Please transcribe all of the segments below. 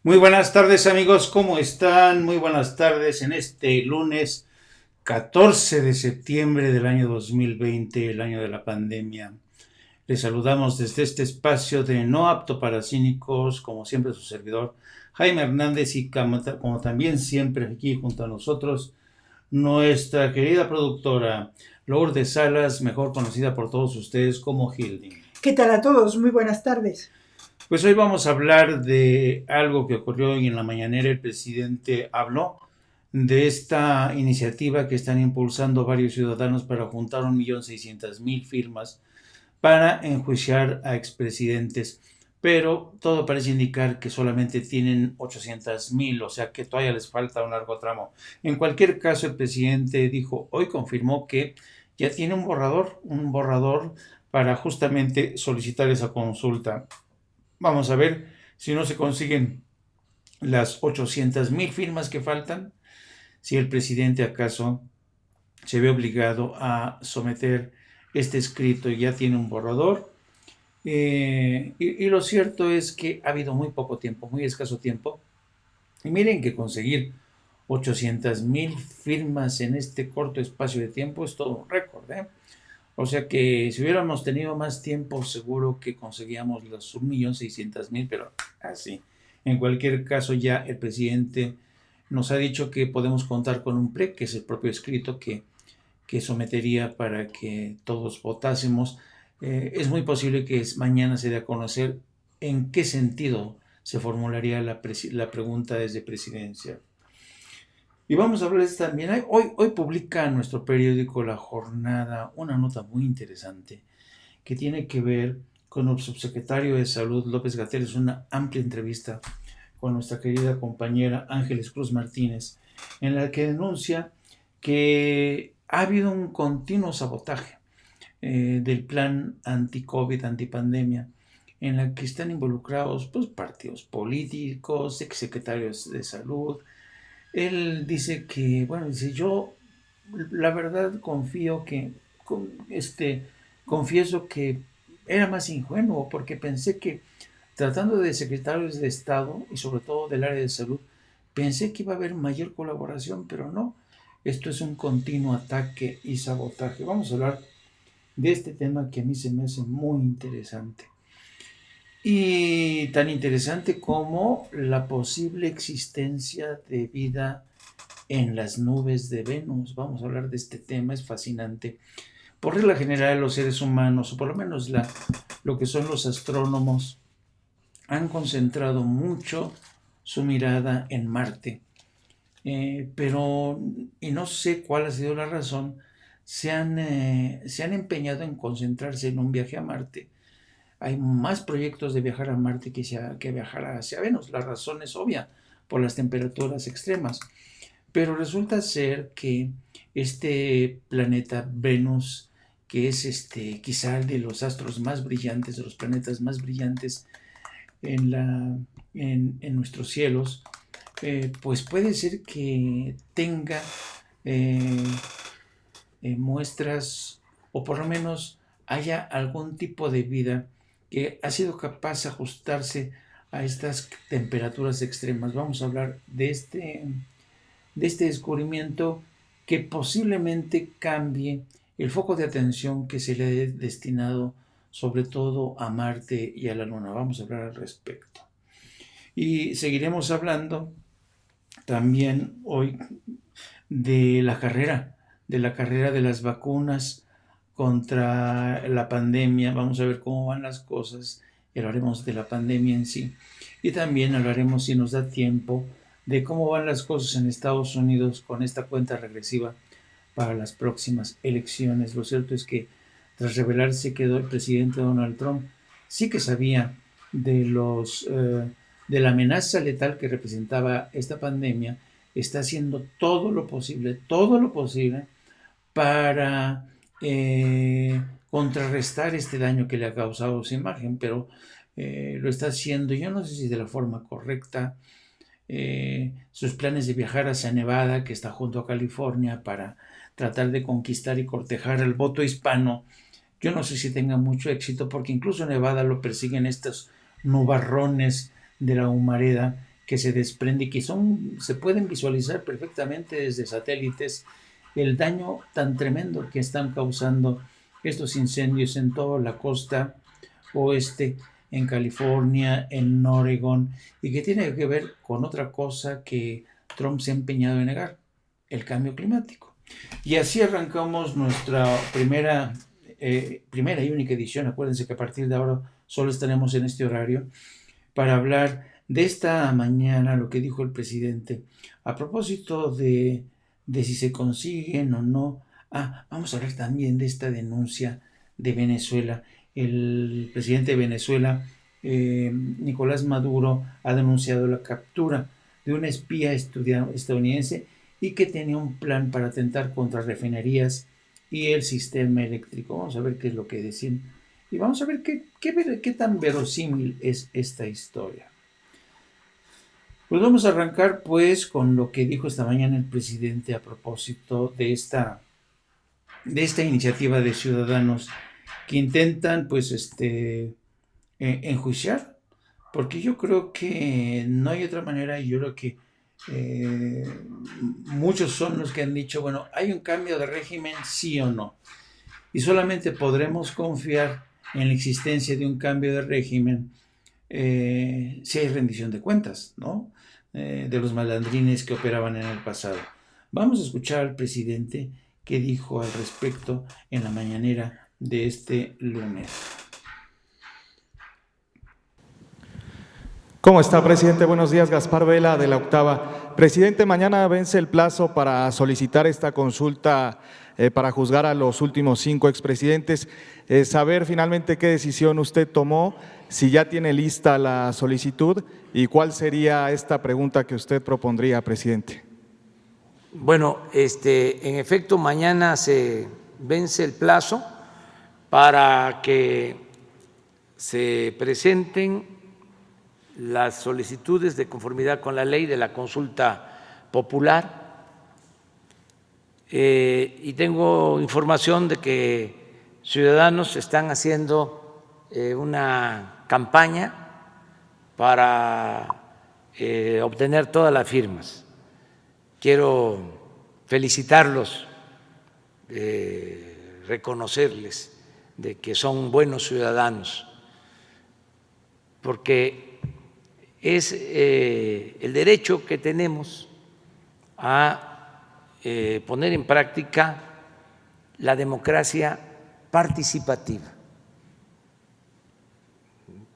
Muy buenas tardes amigos, ¿cómo están? Muy buenas tardes en este lunes 14 de septiembre del año 2020, el año de la pandemia. Les saludamos desde este espacio de No Apto para Cínicos, como siempre su servidor Jaime Hernández y como también siempre aquí junto a nosotros nuestra querida productora Lourdes Salas, mejor conocida por todos ustedes como Hildy. ¿Qué tal a todos? Muy buenas tardes. Pues hoy vamos a hablar de algo que ocurrió hoy en la mañanera. El presidente habló de esta iniciativa que están impulsando varios ciudadanos para juntar 1.600.000 firmas para enjuiciar a expresidentes. Pero todo parece indicar que solamente tienen 800.000, o sea que todavía les falta un largo tramo. En cualquier caso, el presidente dijo, hoy confirmó que ya tiene un borrador para justamente solicitar esa consulta. Vamos a ver si no se consiguen las 800.000 firmas que faltan, si el presidente acaso se ve obligado a someter este escrito y ya tiene un borrador. Y lo cierto es que ha habido muy poco tiempo, muy escaso tiempo. Y miren que conseguir 800.000 firmas en este corto espacio de tiempo es todo un récord, ¿eh? O sea que si hubiéramos tenido más tiempo, seguro que conseguíamos los 1.600.000, pero así. En cualquier caso, ya el presidente nos ha dicho que podemos contar con un PRE, que es el propio escrito que sometería para que todos votásemos. Es muy posible que mañana se dé a conocer en qué sentido se formularía la pregunta desde presidencia. Y vamos a hablarles también, hoy publica nuestro periódico La Jornada una nota muy interesante que tiene que ver con el subsecretario de Salud, López Gatell. Es una amplia entrevista con nuestra querida compañera Ángeles Cruz Martínez, en la que denuncia que ha habido un continuo sabotaje del plan anti-COVID, antipandemia, en la que están involucrados pues, partidos políticos, exsecretarios de salud. Él dice que, bueno, dice, yo la verdad confieso que era más ingenuo porque pensé que tratando de secretarios de Estado y sobre todo del área de salud, pensé que iba a haber mayor colaboración, pero no. Esto es un continuo ataque y sabotaje. Vamos a hablar de este tema que a mí se me hace muy interesante. Y tan interesante como la posible existencia de vida en las nubes de Venus. Vamos a hablar de este tema, es fascinante. Por regla general, los seres humanos, o por lo menos lo que son los astrónomos, han concentrado mucho su mirada en Marte. Y no sé cuál ha sido la razón, se han empeñado en concentrarse en un viaje a Marte. Hay más proyectos de viajar a Marte que viajar hacia Venus. La razón es obvia, por las temperaturas extremas. Pero resulta ser que este planeta Venus, que es quizá de los astros más brillantes, de los planetas más brillantes en, la, en nuestros cielos, pues puede ser que tenga eh, muestras o por lo menos haya algún tipo de vida que ha sido capaz de ajustarse a estas temperaturas extremas. Vamos a hablar de este descubrimiento que posiblemente cambie el foco de atención que se le ha destinado sobre todo a Marte y a la Luna. Vamos a hablar al respecto. Y seguiremos hablando también hoy de la carrera de las vacunas contra la pandemia. Vamos a ver cómo van las cosas y hablaremos de la pandemia en sí. Y también hablaremos, si nos da tiempo, de cómo van las cosas en Estados Unidos con esta cuenta regresiva para las próximas elecciones. Lo cierto es que tras revelarse que el presidente Donald Trump sí que sabía de la amenaza letal que representaba esta pandemia, está haciendo todo lo posible para contrarrestar este daño que le ha causado su imagen, pero lo está haciendo, yo no sé si de la forma correcta. Sus planes de viajar hacia Nevada, que está junto a California, para tratar de conquistar y cortejar al voto hispano, yo no sé si tenga mucho éxito, porque incluso en Nevada lo persiguen estos nubarrones de la humareda que se desprende y que se pueden visualizar perfectamente desde satélites el daño tan tremendo que están causando estos incendios en toda la costa oeste, en California, en Oregon, y que tiene que ver con otra cosa que Trump se ha empeñado en negar, el cambio climático. Y así arrancamos nuestra primera y única edición. Acuérdense que a partir de ahora solo estaremos en este horario para hablar de esta mañana, lo que dijo el presidente a propósito de si se consiguen o no. Vamos a hablar también de esta denuncia de Venezuela. El presidente de Venezuela, Nicolás Maduro, ha denunciado la captura de un espía estadounidense y que tenía un plan para atentar contra refinerías y el sistema eléctrico. Vamos a ver qué es lo que decían y vamos a ver qué tan verosímil es esta historia. Pues vamos a arrancar pues con lo que dijo esta mañana el presidente a propósito de esta iniciativa de ciudadanos que intentan pues enjuiciar, porque yo creo que no hay otra manera. Y yo creo que muchos son los que han dicho, bueno, ¿hay un cambio de régimen, sí o no? Y solamente podremos confiar en la existencia de un cambio de régimen si hay rendición de cuentas, ¿no? De los malandrines que operaban en el pasado. Vamos a escuchar al presidente que dijo al respecto en la mañanera de este lunes. ¿Cómo está, presidente? Buenos días, Gaspar Vela, de La Octava. Presidente, mañana vence el plazo para solicitar esta consulta para juzgar a los últimos 5 expresidentes. Saber finalmente qué decisión usted tomó, si ya tiene lista la solicitud y cuál sería esta pregunta que usted propondría, presidente. Bueno, en efecto, mañana se vence el plazo para que se presenten las solicitudes de conformidad con la ley de la consulta popular. Y tengo información de que ciudadanos están haciendo una campaña para obtener todas las firmas. Quiero felicitarlos, reconocerles de que son buenos ciudadanos, porque es el derecho que tenemos a poner en práctica la democracia participativa,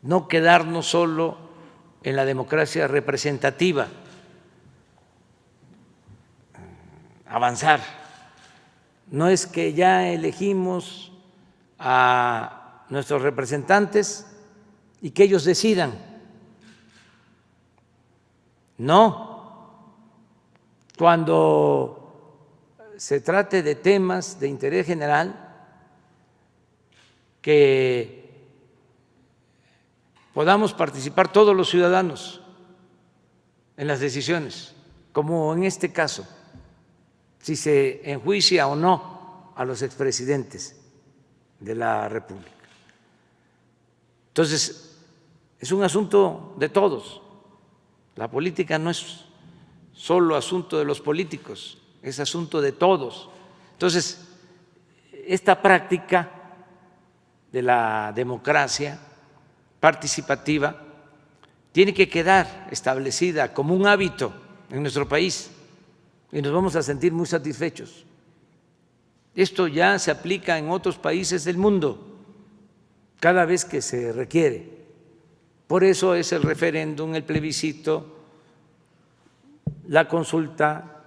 no quedarnos solo en la democracia representativa, avanzar. No es que ya elegimos a nuestros representantes y que ellos decidan. No, cuando se trate de temas de interés general, que podamos participar todos los ciudadanos en las decisiones, como en este caso, si se enjuicia o no a los expresidentes de la República. Entonces, es un asunto de todos. La política no es solo asunto de los políticos, es asunto de todos. Entonces, esta práctica de la democracia participativa tiene que quedar establecida como un hábito en nuestro país y nos vamos a sentir muy satisfechos. Esto ya se aplica en otros países del mundo cada vez que se requiere. Por eso es el referéndum, el plebiscito, la consulta,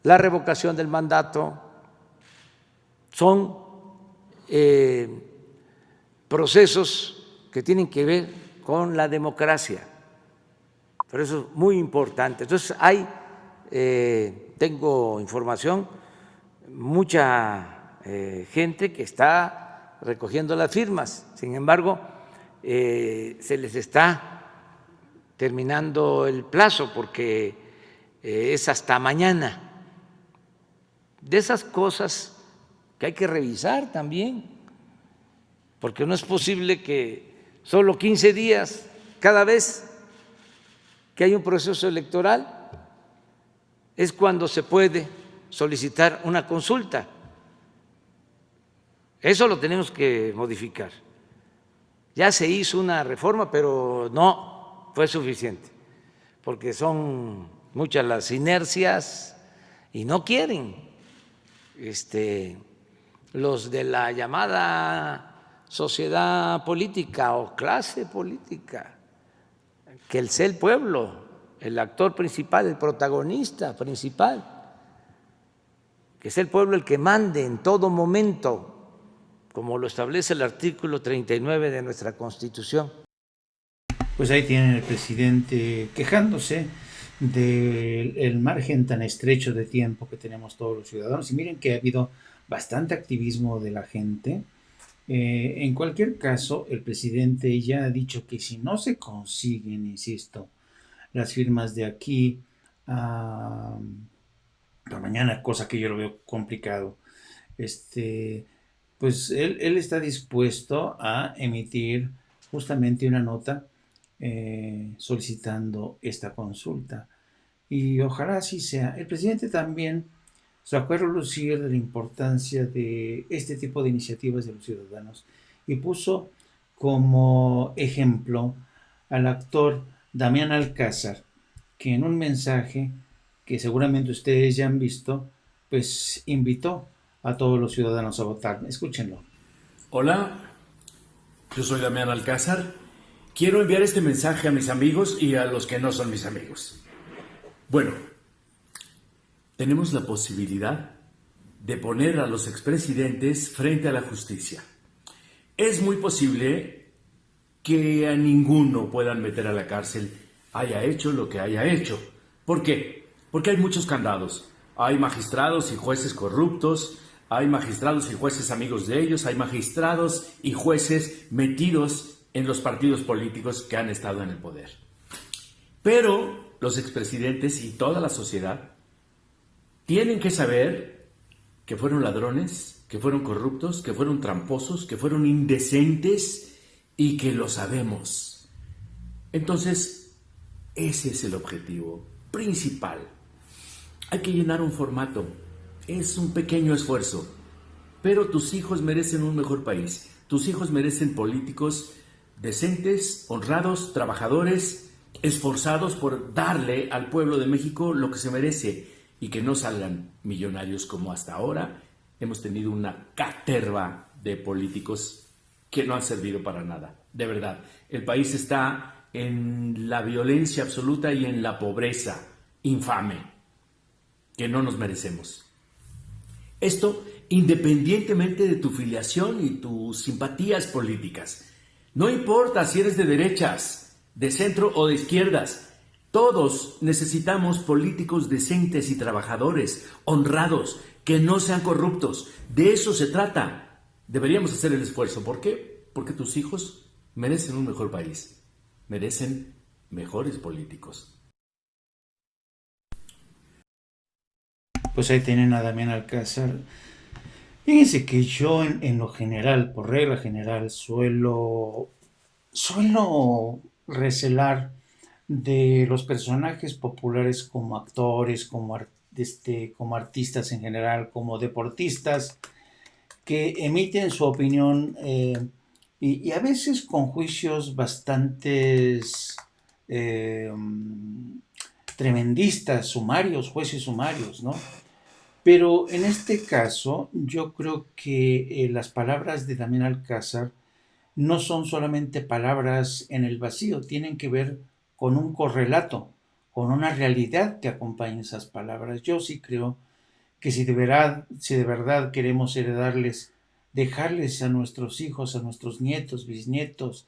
la revocación del mandato. Son procesos que tienen que ver con la democracia. Por eso es muy importante. Entonces tengo información, mucha gente que está recogiendo las firmas. Sin embargo, se les está terminando el plazo porque es hasta mañana. De esas cosas que hay que revisar también, porque no es posible que solo 15 días cada vez que hay un proceso electoral, es cuando se puede solicitar una consulta. Eso lo tenemos que modificar. Ya se hizo una reforma, pero no fue suficiente, porque son muchas las inercias y no quieren los de la llamada sociedad política o clase política, que sea el pueblo el actor principal, el protagonista principal, que sea el pueblo el que mande en todo momento, como lo establece el artículo 39 de nuestra Constitución. Pues ahí tienen el presidente quejándose del margen tan estrecho de tiempo que tenemos todos los ciudadanos. Y miren que ha habido bastante activismo de la gente. En cualquier caso, el presidente ya ha dicho que si no se consiguen, insisto, las firmas de aquí a mañana, cosa que yo lo veo complicado, pues él está dispuesto a emitir justamente una nota solicitando esta consulta. Y ojalá así sea. El presidente también sacó a relucir de la importancia de este tipo de iniciativas de los ciudadanos y puso como ejemplo al actor Damián Alcázar, que en un mensaje que seguramente ustedes ya han visto, pues invitó a todos los ciudadanos a votar. Escúchenlo. Hola, yo soy Damián Alcázar. Quiero enviar este mensaje a mis amigos y a los que no son mis amigos. Bueno, tenemos la posibilidad de poner a los expresidentes frente a la justicia. Es muy posible que a ninguno puedan meter a la cárcel, haya hecho lo que haya hecho. ¿Por qué? Porque hay muchos candados. Hay magistrados y jueces corruptos, hay magistrados y jueces amigos de ellos, hay magistrados y jueces metidos en los partidos políticos que han estado en el poder. Pero los expresidentes y toda la sociedad tienen que saber que fueron ladrones, que fueron corruptos, que fueron tramposos, que fueron indecentes y que lo sabemos. Entonces, ese es el objetivo principal. Hay que llenar un formato. Es un pequeño esfuerzo, pero tus hijos merecen un mejor país. Tus hijos merecen políticos decentes, honrados, trabajadores, esforzados por darle al pueblo de México lo que se merece y que no salgan millonarios como hasta ahora. Hemos tenido una caterva de políticos que no han servido para nada. De verdad, el país está en la violencia absoluta y en la pobreza infame que no nos merecemos. Esto independientemente de tu filiación y tus simpatías políticas. No importa si eres de derechas, de centro o de izquierdas. Todos necesitamos políticos decentes y trabajadores, honrados, que no sean corruptos. De eso se trata. Deberíamos hacer el esfuerzo. ¿Por qué? Porque tus hijos merecen un mejor país. Merecen mejores políticos. Pues ahí tienen a Damián Alcázar. Fíjense que yo en lo general, por regla general, suelo recelar de los personajes populares como actores, como artistas en general, como deportistas, que emiten su opinión y a veces con juicios bastante tremendistas, sumarios, jueces sumarios, ¿no? Pero en este caso, yo creo que las palabras de Damián Alcázar no son solamente palabras en el vacío, tienen que ver con un correlato, con una realidad que acompaña esas palabras. Yo sí creo que si de verdad queremos dejarles a nuestros hijos, a nuestros nietos, bisnietos,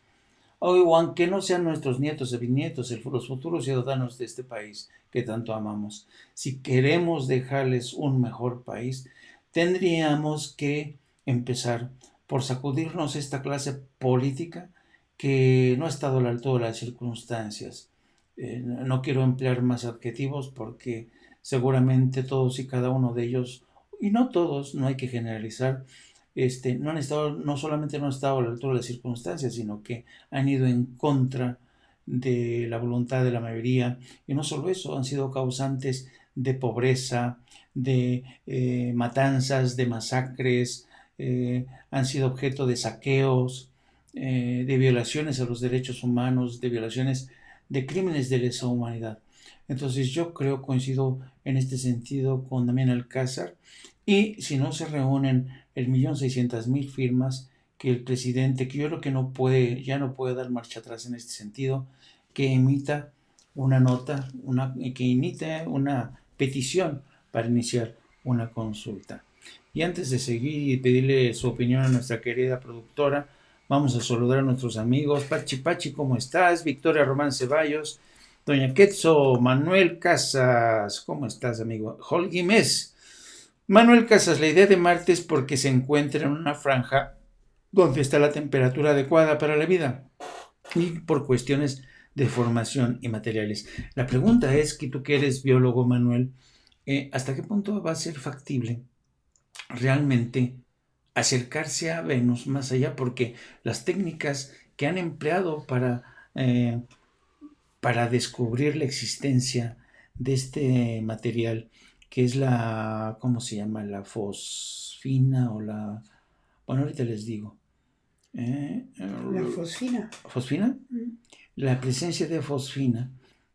o aunque no sean nuestros nietos o bisnietos, los futuros ciudadanos de este país que tanto amamos, si queremos dejarles un mejor país, tendríamos que empezar por sacudirnos esta clase política que no ha estado a la altura de las circunstancias. No quiero emplear más adjetivos porque seguramente todos y cada uno de ellos, y no todos, no hay que generalizar, no solamente no han estado a la altura de las circunstancias, sino que han ido en contra de la voluntad de la mayoría. Y no solo eso, han sido causantes de pobreza, de matanzas, de masacres, han sido objeto de saqueos, de violaciones a los derechos humanos, de violaciones, de crímenes de lesa humanidad. Entonces yo creo, coincido en este sentido con Damián Alcázar, y si no se reúnen el 1.600.000 firmas, que el presidente, que yo creo que ya no puede dar marcha atrás en este sentido, que emita una nota, que emite una petición para iniciar una consulta. Y antes de seguir y pedirle su opinión a nuestra querida productora, vamos a saludar a nuestros amigos. Pachi, ¿cómo estás? Victoria Román Ceballos, doña Quetzo, Manuel Casas, ¿cómo estás, amigo? Holguimés. Manuel Casas, la idea de Marte es porque se encuentra en una franja donde está la temperatura adecuada para la vida y por cuestiones de formación y materiales. La pregunta es, que tú que eres biólogo, Manuel, ¿hasta qué punto va a ser factible realmente acercarse a Venus más allá? Porque las técnicas que han empleado para descubrir la existencia de este material, que es ¿cómo se llama? La fosfina o bueno, ahorita les digo. La fosfina. ¿Fosfina? La presencia de fosfina,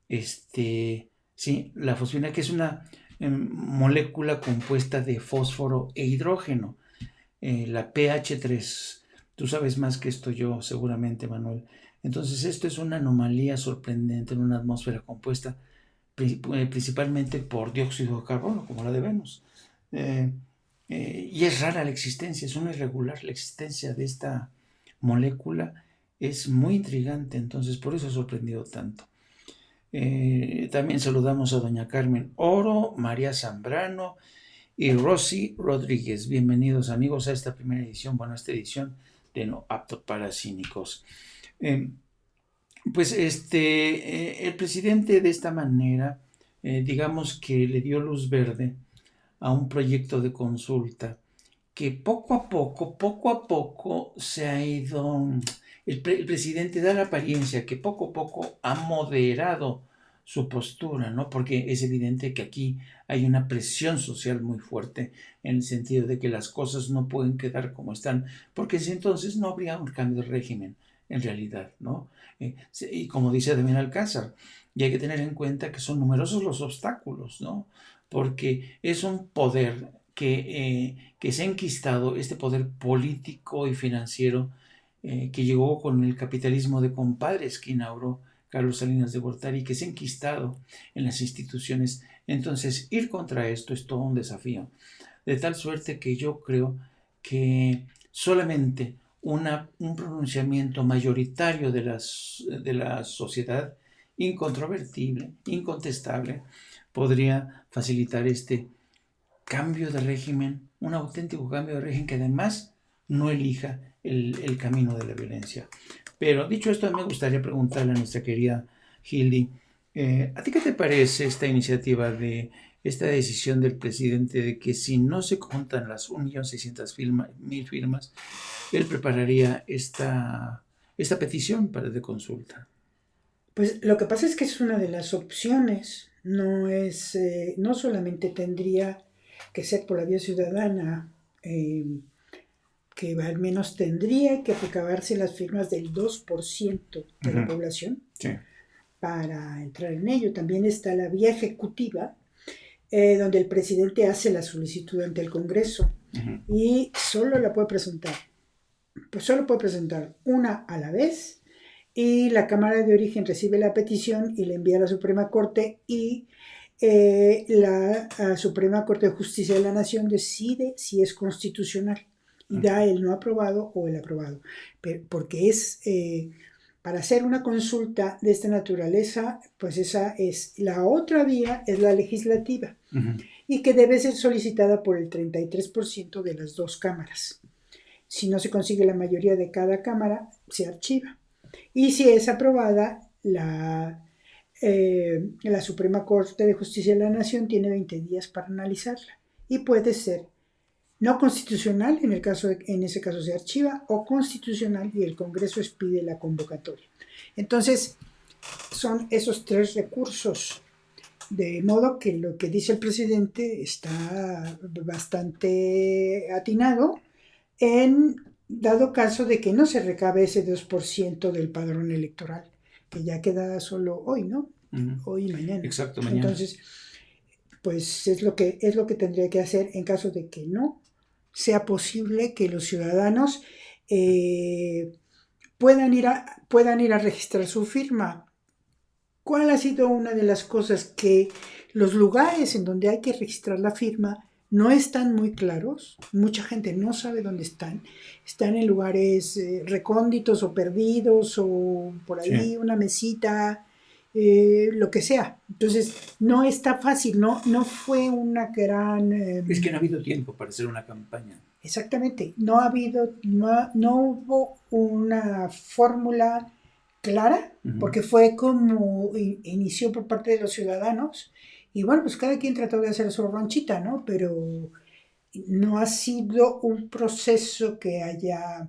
sí, la fosfina, que es una molécula compuesta de fósforo e hidrógeno, la PH3. Tú sabes más que esto yo, seguramente, Manuel. Entonces, esto es una anomalía sorprendente en una atmósfera compuesta principalmente por dióxido de carbono, como la de Venus. Y es rara la existencia, es una irregular la existencia de esta molécula, es muy intrigante, entonces por eso ha sorprendido tanto. También saludamos a doña Carmen Oro, María Zambrano y Rosy Rodríguez. Bienvenidos, amigos, a esta primera edición, esta edición de No Apto para Cínicos. Pues el presidente de esta manera, digamos que le dio luz verde a un proyecto de consulta que poco a poco se ha ido, el presidente da la apariencia que poco a poco ha moderado su postura, ¿no? Porque es evidente que aquí hay una presión social muy fuerte en el sentido de que las cosas no pueden quedar como están, porque entonces no habría un cambio de régimen en realidad, ¿no? Y como dice Damián Alcázar, y hay que tener en cuenta que son numerosos los obstáculos, ¿no? Porque es un poder que se ha enquistado, este poder político y financiero que llegó con el capitalismo de compadres que inauguró Carlos Salinas de Gortari, que se ha enquistado en las instituciones. Entonces, ir contra esto es todo un desafío, de tal suerte que yo creo que solamente un pronunciamiento mayoritario de la sociedad, incontrovertible, incontestable, podría facilitar este cambio de régimen, un auténtico cambio de régimen que además no elija el camino de la violencia. Pero dicho esto, me gustaría preguntarle a nuestra querida Hildy, ¿a ti qué te parece esta iniciativa esta decisión del presidente de que si no se contan las 1.600.000 firmas, él prepararía esta petición de consulta? Pues lo que pasa es que es una de las opciones, no solamente tendría que ser por la vía ciudadana, que al menos tendría que recabarse las firmas del 2% de la población, sí, para entrar en ello. También está la vía ejecutiva, donde el presidente hace la solicitud ante el Congreso y solo puede presentar una a la vez, y la Cámara de Origen recibe la petición y la envía a la Suprema Corte, y la Suprema Corte de Justicia de la Nación decide si es constitucional y da el no aprobado o el aprobado. Porque para hacer una consulta de esta naturaleza, pues esa es la otra vía, es la legislativa, y que debe ser solicitada por el 33% de las dos cámaras. Si no se consigue la mayoría de cada cámara, se archiva. Y si es aprobada, la Suprema Corte de Justicia de la Nación tiene 20 días para analizarla, y puede ser no constitucional, en ese caso se archiva, o constitucional y el Congreso expide la convocatoria. Entonces, son esos 3 recursos. De modo que lo que dice el presidente está bastante atinado en dado caso de que no se recabe ese 2% del padrón electoral, que ya queda solo hoy, ¿no? Hoy y mañana. Exacto, mañana. Entonces, pues es lo que tendría que hacer en caso de que no sea posible que los ciudadanos puedan ir a registrar su firma. ¿Cuál ha sido una de las cosas? Que los lugares en donde hay que registrar la firma no están muy claros, mucha gente no sabe dónde están en lugares recónditos o perdidos o por ahí Sí. una mesita, lo que sea. Entonces no está fácil, no fue una gran... Es que no ha habido tiempo para hacer una campaña. Exactamente, no hubo una fórmula clara, porque fue como inició por parte de los ciudadanos, y bueno, pues cada quien trató de hacer su ranchita, ¿no? Pero no ha sido un proceso que haya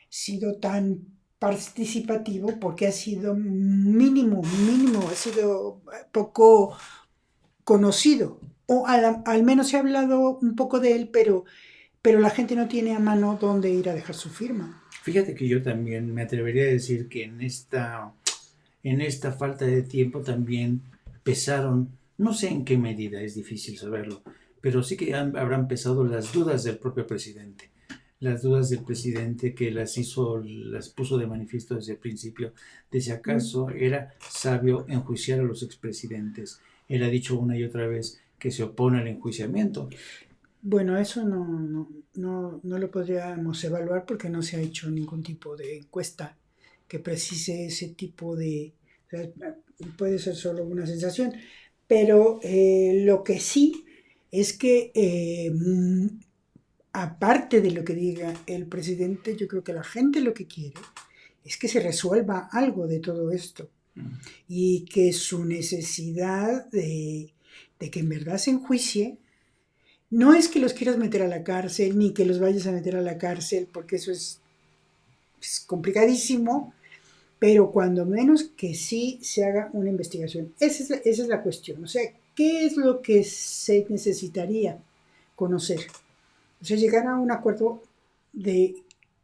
sido tan participativo, porque ha sido mínimo, ha sido poco conocido, o al menos se ha hablado un poco de él, pero la gente no tiene a mano dónde ir a dejar su firma. Fíjate que yo también me atrevería a decir que en esta falta de tiempo también pesaron, no sé en qué medida, es difícil saberlo, pero sí que habrán pesado las dudas del propio presidente. Las dudas del presidente que las puso de manifiesto desde el principio, de si acaso era sabio enjuiciar a los expresidentes. Él ha dicho una y otra vez que se opone al enjuiciamiento. Bueno, eso no lo podríamos evaluar porque no se ha hecho ningún tipo de encuesta que precise ese tipo de... O sea, puede ser solo una sensación, pero lo que sí es que aparte de lo que diga el presidente, yo creo que la gente lo que quiere es que se resuelva algo de todo esto y que su necesidad de que en verdad se enjuicie no es que los quieras meter a la cárcel ni que los vayas a meter a la cárcel, porque eso es complicadísimo, pero cuando menos que sí se haga una investigación. Esa es la cuestión. O sea, ¿qué es lo que se necesitaría conocer? O sea, llegar a un acuerdo de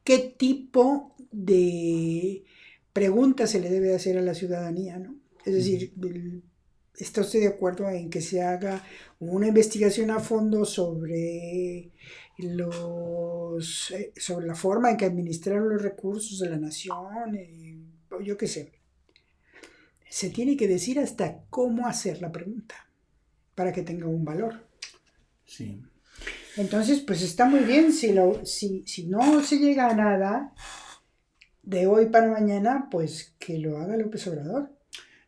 qué tipo de preguntas se le debe hacer a la ciudadanía, ¿no? Es decir, ¿está usted de acuerdo en que se haga una investigación a fondo sobre la forma en que administraron los recursos de la nación? Yo qué sé. Se tiene que decir hasta cómo hacer la pregunta para que tenga un valor. Sí. Entonces, pues está muy bien. Si no se llega a nada de hoy para mañana, pues que lo haga López Obrador.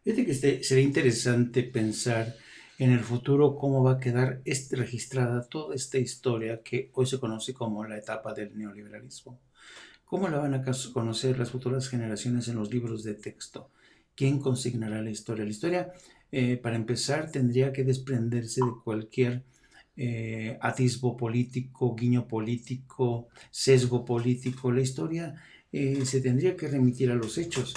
Fíjate que sería interesante pensar en el futuro cómo va a quedar registrada toda esta historia que hoy se conoce como la etapa del neoliberalismo. ¿Cómo la van a conocer las futuras generaciones en los libros de texto? ¿Quién consignará la historia? La historia, para empezar, tendría que desprenderse de cualquier atisbo político, guiño político, sesgo político. La historia se tendría que remitir a los hechos.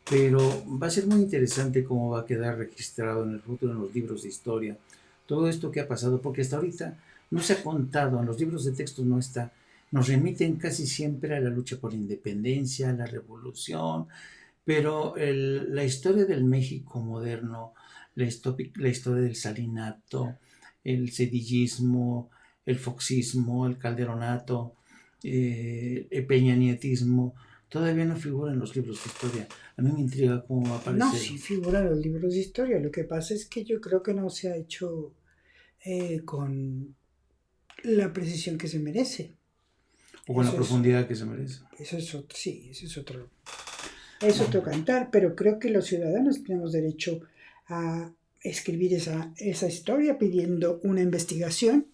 Pero va a ser muy interesante cómo va a quedar registrado en el futuro en los libros de historia todo esto que ha pasado, porque hasta ahorita no se ha contado, en los libros de texto no está. Nos remiten casi siempre a la lucha por la independencia, a la revolución, pero la historia del México moderno, la historia del salinato, el cedillismo, el foxismo, el calderonato, el peñanietismo, todavía no figura en los libros de historia. A mí me intriga cómo va a aparecer. No, sí figura en los libros de historia. Lo que pasa es que yo creo que no se ha hecho con la precisión que se merece. O con la profundidad que se merece. Eso es otro cantar, pero creo que los ciudadanos tenemos derecho a escribir esa historia pidiendo una investigación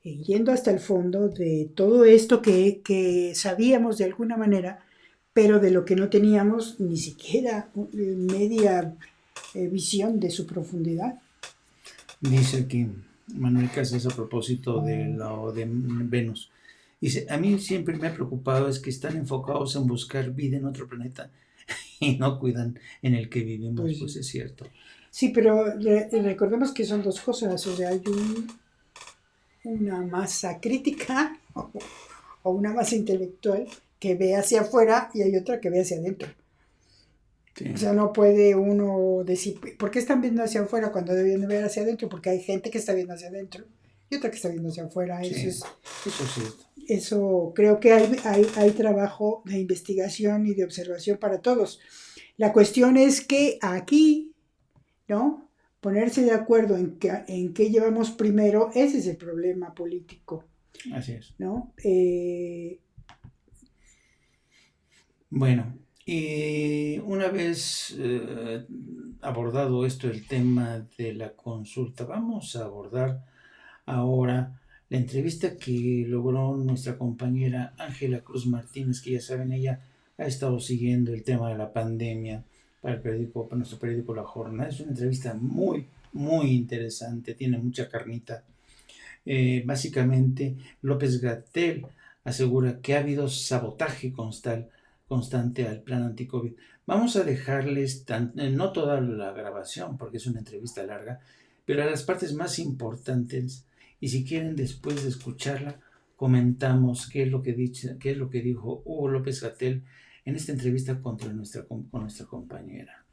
y yendo hasta el fondo de todo esto que sabíamos de alguna manera, pero de lo que no teníamos ni siquiera media visión de su profundidad. Dice aquí Manuel Casas a propósito de Venus. Dice, a mí siempre me ha preocupado es que están enfocados en buscar vida en otro planeta y no cuidan en el que vivimos, Pues pues es cierto. Sí, pero recordemos que son dos cosas, o sea, hay una masa crítica o una masa intelectual que ve hacia afuera y hay otra que ve hacia adentro. Sí. O sea, no puede uno decir, ¿por qué están viendo hacia afuera cuando deben ver hacia adentro? Porque hay gente que está viendo hacia adentro y otra que está viendo hacia afuera. Sí, Eso eso es cierto. eso creo que hay trabajo de investigación y de observación para todos. La cuestión es que aquí, ¿no? Ponerse de acuerdo en qué llevamos primero, ese es el problema político, Así es. ¿no? Bueno, y una vez abordado esto, el tema de la consulta, vamos a abordar ahora la entrevista que logró nuestra compañera Ángela Cruz Martínez, que ya saben, ella ha estado siguiendo el tema de la pandemia para nuestro periódico La Jornada. Es una entrevista muy, muy interesante, tiene mucha carnita. Básicamente, López-Gatell asegura que ha habido sabotaje constante al plan anti-COVID. Vamos a dejarles no toda la grabación, porque es una entrevista larga, pero a las partes más importantes, y si quieren después de escucharla, comentamos qué es lo que dijo Hugo López-Gatell en esta entrevista con nuestra compañera.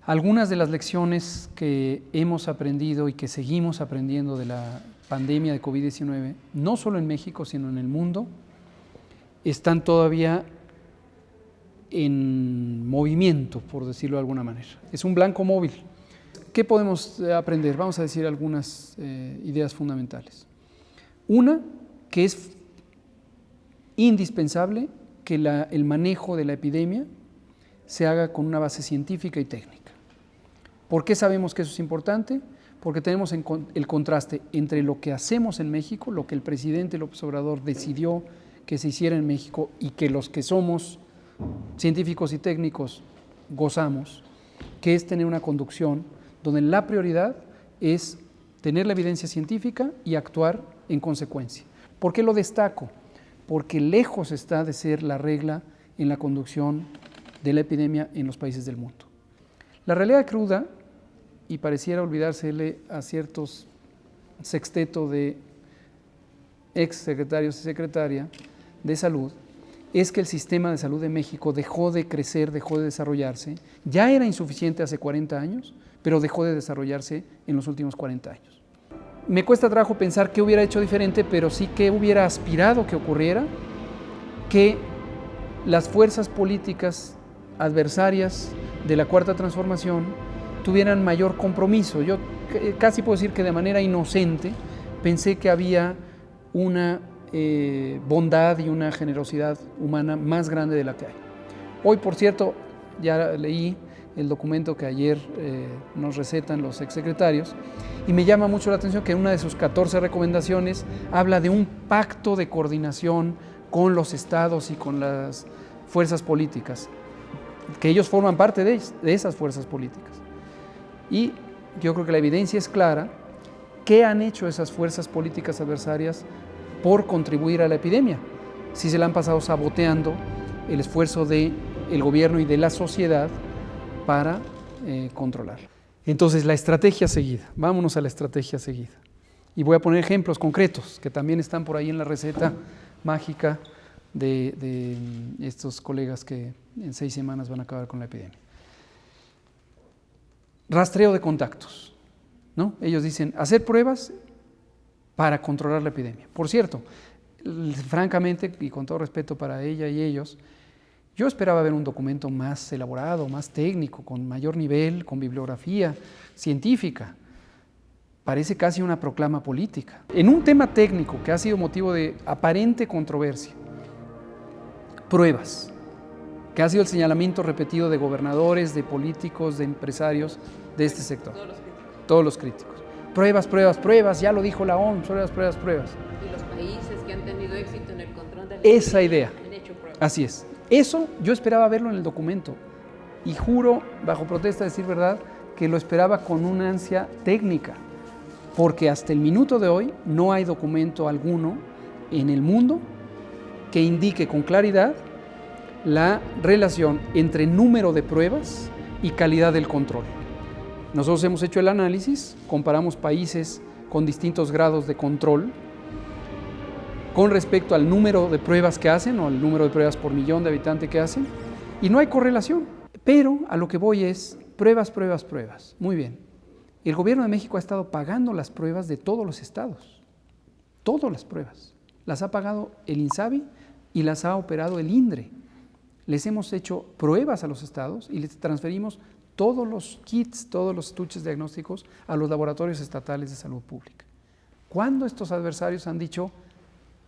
Algunas de las lecciones que hemos aprendido y que seguimos aprendiendo de la pandemia de COVID-19, no solo en México, sino en el mundo, están todavía en movimiento, por decirlo de alguna manera. Es un blanco móvil. ¿Qué podemos aprender? Vamos a decir algunas ideas fundamentales. Una, que es indispensable que el manejo de la epidemia se haga con una base científica y técnica. ¿Por qué sabemos que eso es importante? Porque tenemos el contraste entre lo que hacemos en México, lo que el presidente López Obrador decidió que se hiciera en México y que los que somos científicos y técnicos gozamos, que es tener una conducción donde la prioridad es tener la evidencia científica y actuar en consecuencia. ¿Por qué lo destaco? Porque lejos está de ser la regla en la conducción de la epidemia en los países del mundo. La realidad cruda, y pareciera olvidársele a ciertos sexteto de ex secretarios y secretaria de salud, es que el sistema de salud de México dejó de crecer, dejó de desarrollarse. Ya era insuficiente hace 40 años, pero dejó de desarrollarse en los últimos 40 años. Me cuesta trabajo pensar qué hubiera hecho diferente, pero sí que hubiera aspirado que ocurriera, que las fuerzas políticas adversarias de la Cuarta Transformación tuvieran mayor compromiso. Yo casi puedo decir que de manera inocente pensé que había una bondad y una generosidad humana más grande de la que hay. Hoy, por cierto, ya leí el documento que ayer nos recetan los exsecretarios y me llama mucho la atención que una de sus 14 recomendaciones habla de un pacto de coordinación con los estados y con las fuerzas políticas, que ellos forman parte de esas fuerzas políticas. Y yo creo que la evidencia es clara. ¿Qué han hecho esas fuerzas políticas adversarias por contribuir a la epidemia? Si se la han pasado saboteando el esfuerzo del gobierno y de la sociedad para controlarla. Entonces, la estrategia seguida. Vámonos a la estrategia seguida. Y voy a poner ejemplos concretos que también están por ahí en la receta mágica de estos colegas que en 6 semanas van a acabar con la epidemia. Rastreo de contactos, ¿no? Ellos dicen hacer pruebas para controlar la epidemia. Por cierto, francamente y con todo respeto para ella y ellos, yo esperaba ver un documento más elaborado, más técnico, con mayor nivel, con bibliografía científica. Parece casi una proclama política. En un tema técnico que ha sido motivo de aparente controversia, pruebas, que ha sido el señalamiento repetido de gobernadores, de políticos, de empresarios de este sector. Todos los críticos. Pruebas, pruebas, pruebas, ya lo dijo la OMS, pruebas, pruebas, pruebas. Y los países que han tenido éxito en el control de la Esa idea. han hecho pruebas. Así es. Eso yo esperaba verlo en el documento y juro, bajo protesta de decir verdad, que lo esperaba con una ansia técnica. porque hasta el minuto de hoy no hay documento alguno en el mundo que indique con claridad la relación entre número de pruebas y calidad del control. Nosotros hemos hecho el análisis, comparamos países con distintos grados de control con respecto al número de pruebas que hacen o al número de pruebas por millón de habitantes que hacen, y no hay correlación. Pero a lo que voy es pruebas. Muy bien. El gobierno de México ha estado pagando las pruebas de todos los estados. Todas las pruebas. Las ha pagado el INSABI y las ha operado el INDRE. Les hemos hecho pruebas a los estados y les transferimos todos los kits, todos los estuches diagnósticos a los laboratorios estatales de salud pública. ¿Cuándo estos adversarios han dicho,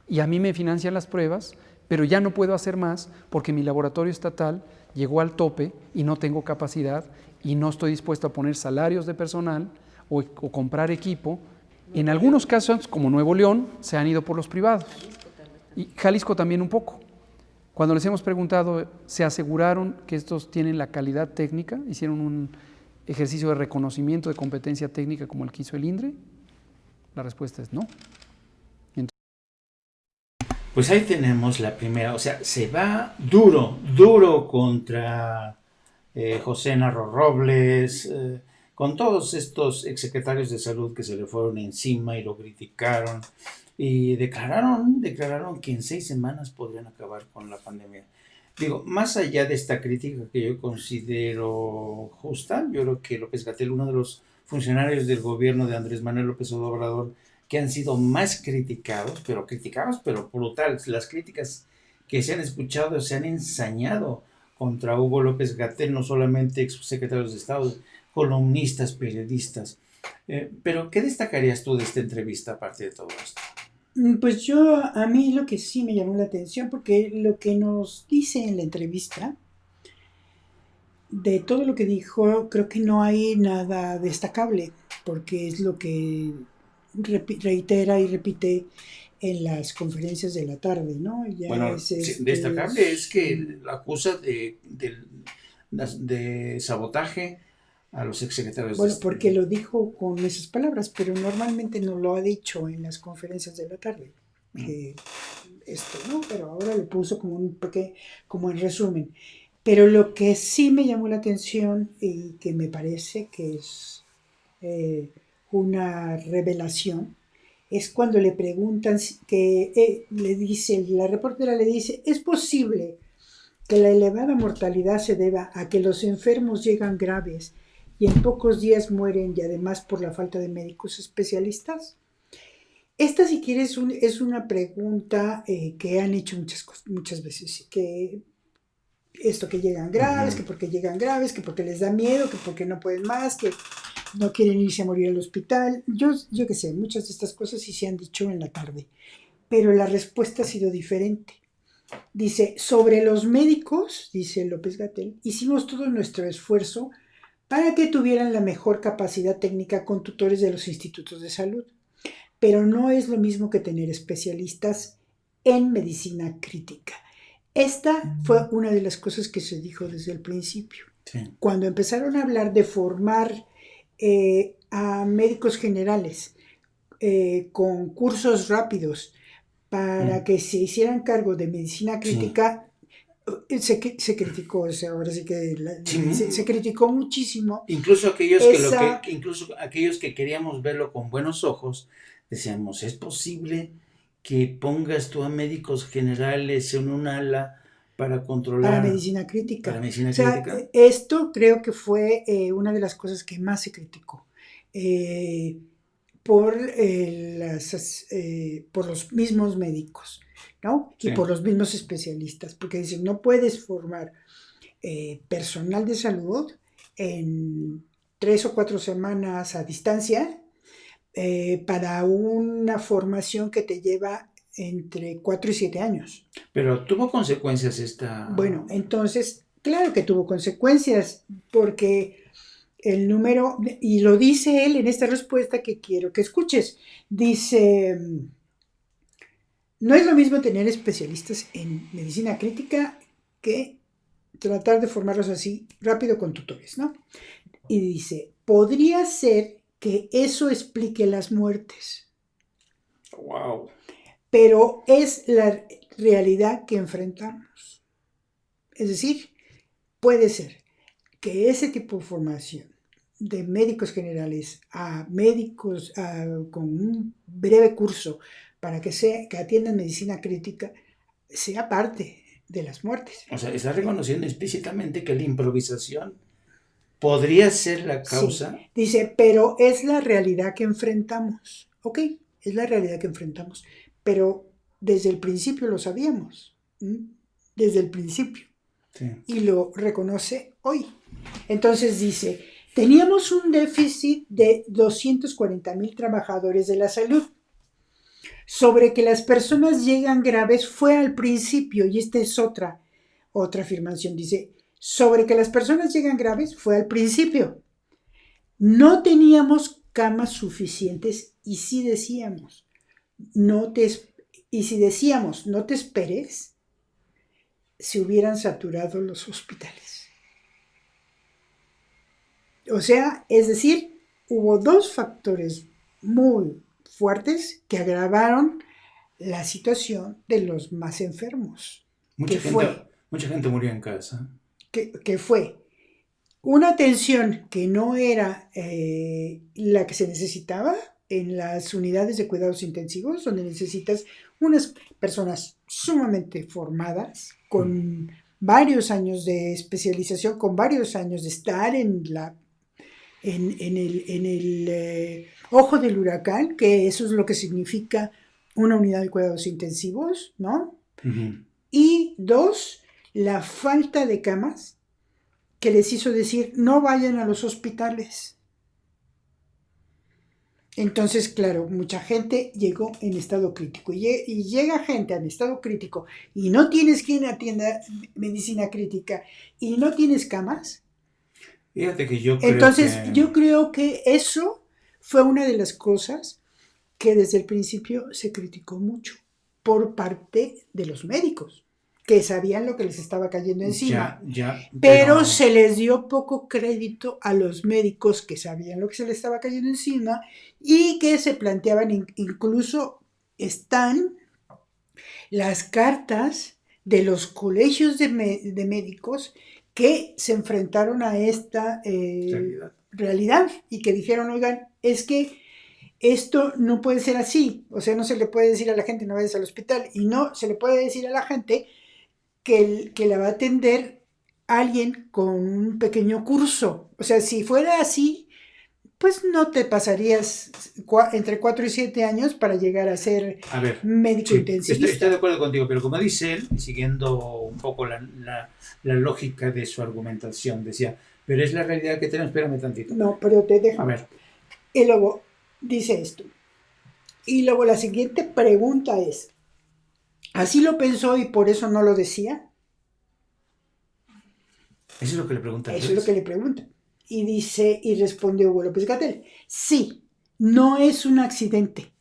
y a mí me financian las pruebas, pero ya no puedo hacer más porque mi laboratorio estatal llegó al tope y no tengo capacidad y no estoy dispuesto a poner salarios de personal o comprar equipo? En algunos casos, como Nuevo León, se han ido por los privados. Y Jalisco también un poco. Cuando les hemos preguntado, ¿se aseguraron que estos tienen la calidad técnica? ¿Hicieron un ejercicio de reconocimiento de competencia técnica como el que hizo el INDRE? La respuesta es no. Pues ahí tenemos la primera, o sea, se va duro contra José Narro Robles, con todos estos exsecretarios de salud que se le fueron encima y lo criticaron y declararon que en 6 semanas podrían acabar con la pandemia. Digo, más allá de esta crítica que yo considero justa, yo creo que López-Gatell, uno de los funcionarios del gobierno de Andrés Manuel López Obrador, que han sido más criticados, pero brutales. Las críticas que se han escuchado se han ensañado contra Hugo López-Gatell, no solamente exsecretarios de Estado, columnistas, periodistas. Pero, ¿qué destacarías tú de esta entrevista aparte de todo esto? Pues a mí lo que sí me llamó la atención, porque lo que nos dice en la entrevista, de todo lo que dijo, creo que no hay nada destacable, porque es lo que reitera y repite en las conferencias de la tarde, ¿no? Ya bueno, destacable es que la acusa de sabotaje a los exsecretarios. Bueno, porque lo dijo con esas palabras, pero normalmente no lo ha dicho en las conferencias de la tarde. Esto, ¿no? Pero ahora lo puso como en resumen. Pero lo que sí me llamó la atención y que me parece que es una revelación es cuando le preguntan la reportera le dice, ¿es posible que la elevada mortalidad se deba a que los enfermos llegan graves y en pocos días mueren y además por la falta de médicos especialistas? Esta, si quieres, es una pregunta que han hecho muchas veces, que llegan graves, que porque llegan graves, que porque les da miedo, que porque no pueden más, que no quieren irse a morir al hospital. Yo qué sé, muchas de estas cosas sí se han dicho en la tarde, pero la respuesta ha sido diferente. Dice, sobre los médicos, dice López-Gatell, hicimos todo nuestro esfuerzo para que tuvieran la mejor capacidad técnica con tutores de los institutos de salud, pero no es lo mismo que tener especialistas en medicina crítica. Esta fue una de las cosas que se dijo desde el principio. Sí. Cuando empezaron a hablar de formar a médicos generales con cursos rápidos para que se hicieran cargo de medicina crítica, se criticó, o sea, ahora sí que se criticó muchísimo. Incluso aquellos que queríamos verlo con buenos ojos, decíamos, ¿es posible que pongas tú a médicos generales en un ala para controlar? Para medicina crítica. Esto creo que fue una de las cosas que más se criticó por los mismos médicos, ¿no? Sí. Y por los mismos especialistas, porque dicen, no puedes formar personal de salud en 3 o 4 semanas a distancia para una formación que te lleva entre 4 y 7 años. Pero tuvo consecuencias esta... Bueno, entonces, claro que tuvo consecuencias, porque el número, y lo dice él en esta respuesta que quiero que escuches, dice, no es lo mismo tener especialistas en medicina crítica que tratar de formarlos así rápido con tutores, ¿no? Y dice, podría ser que eso explique las muertes, Wow. pero es la realidad que enfrentamos. Es decir, puede ser que ese tipo de formación de médicos generales a médicos con un breve curso para que atiendan medicina crítica sea parte de las muertes. O sea, está reconociendo explícitamente que la improvisación podría ser la causa. Sí, dice, pero es la realidad que enfrentamos. Ok, es la realidad que enfrentamos, pero desde el principio lo sabíamos, desde el principio, Sí. y lo reconoce hoy. Entonces dice, teníamos un déficit de 240,000 trabajadores de la salud. Sobre que las personas llegan graves fue al principio, y esta es otra afirmación, dice, sobre que las personas llegan graves fue al principio. No teníamos camas suficientes y si decíamos, no te esperes, se hubieran saturado los hospitales. O sea, es decir, hubo dos factores muy fuertes que agravaron la situación de los más enfermos. Mucha gente murió en casa. Que fue una atención que no era la que se necesitaba en las unidades de cuidados intensivos, donde necesitas unas personas sumamente formadas, con varios años de especialización, con varios años de estar en el ojo del huracán, que eso es lo que significa una unidad de cuidados intensivos, ¿no? Uh-huh. Y dos, la falta de camas que les hizo decir no vayan a los hospitales. Entonces, claro, mucha gente llegó en estado crítico y llega gente en estado crítico y no tienes quien atienda medicina crítica y no tienes camas. Fíjate que yo creo Entonces, yo creo que eso fue una de las cosas que desde el principio se criticó mucho por parte de los médicos, que sabían lo que les estaba cayendo encima. Pero se les dio poco crédito a los médicos que sabían lo que se les estaba cayendo encima y que se planteaban, incluso están las cartas de los colegios de médicos que se enfrentaron a esta realidad y que dijeron, oigan, es que esto no puede ser así, o sea, no se le puede decir a la gente no vayas al hospital y no se le puede decir a la gente que la va a atender alguien con un pequeño curso. O sea, si fuera así, pues no te pasarías entre 4 y 7 años para llegar a ser médico intensivista. Estoy de acuerdo contigo, pero como dice él, siguiendo un poco la lógica de su argumentación, decía, pero es la realidad que tenemos, espérame tantito. No, pero te dejo. A ver. Y luego dice esto. Y luego la siguiente pregunta es, ¿así lo pensó y por eso no lo decía? Eso es lo que le preguntan. Eso es lo que le preguntan. Y dice, y responde Hugo López-Gatell, sí, no es un accidente.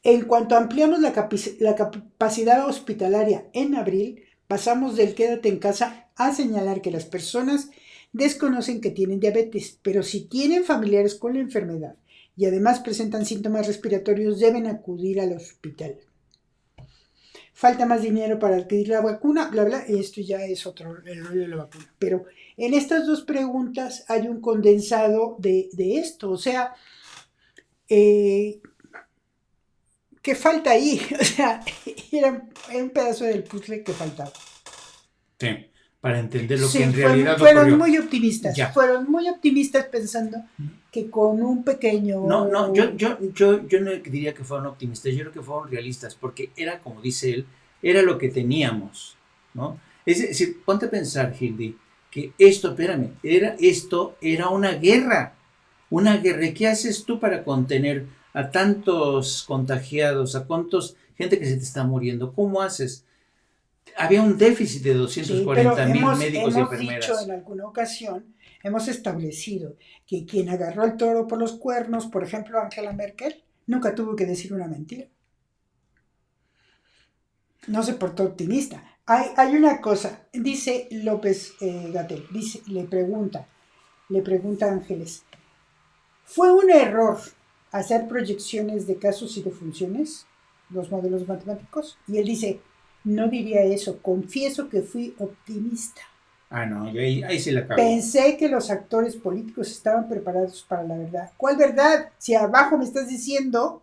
En cuanto ampliamos la capacidad hospitalaria en abril, pasamos del quédate en casa a señalar que las personas desconocen que tienen diabetes, pero si tienen familiares con la enfermedad y además presentan síntomas respiratorios, deben acudir al hospital. Falta más dinero para adquirir la vacuna, bla, bla, y esto ya es otro, el rollo de la vacuna. Pero en estas dos preguntas hay un condensado de esto, o sea, ¿qué falta ahí? O sea, era un pedazo del puzzle que faltaba. Sí, para entender lo que en realidad fueron ocurrió. muy optimistas, fueron muy optimistas pensando que con un pequeño... No, yo no diría que fueron optimistas, yo creo que fueron realistas, porque era, como dice él, era lo que teníamos, ¿no? Es decir, ponte a pensar, Hildy, que esto era una guerra. ¿Qué haces tú para contener a tantos contagiados, a cuántos gente que se te está muriendo? ¿Cómo haces? Había un déficit de 240,000 médicos y enfermeras. Dicho en alguna ocasión, hemos establecido que quien agarró el toro por los cuernos, por ejemplo, Angela Merkel, nunca tuvo que decir una mentira. No se portó optimista. Hay una cosa, dice López-Gatell, le pregunta a Ángeles, Fue un error hacer proyecciones de casos y de funciones, los modelos matemáticos, y él dice, no diría eso, confieso que fui optimista. Ah, no, yo ahí sí la cago. Pensé que los actores políticos estaban preparados para la verdad. ¿Cuál verdad? Si abajo me estás diciendo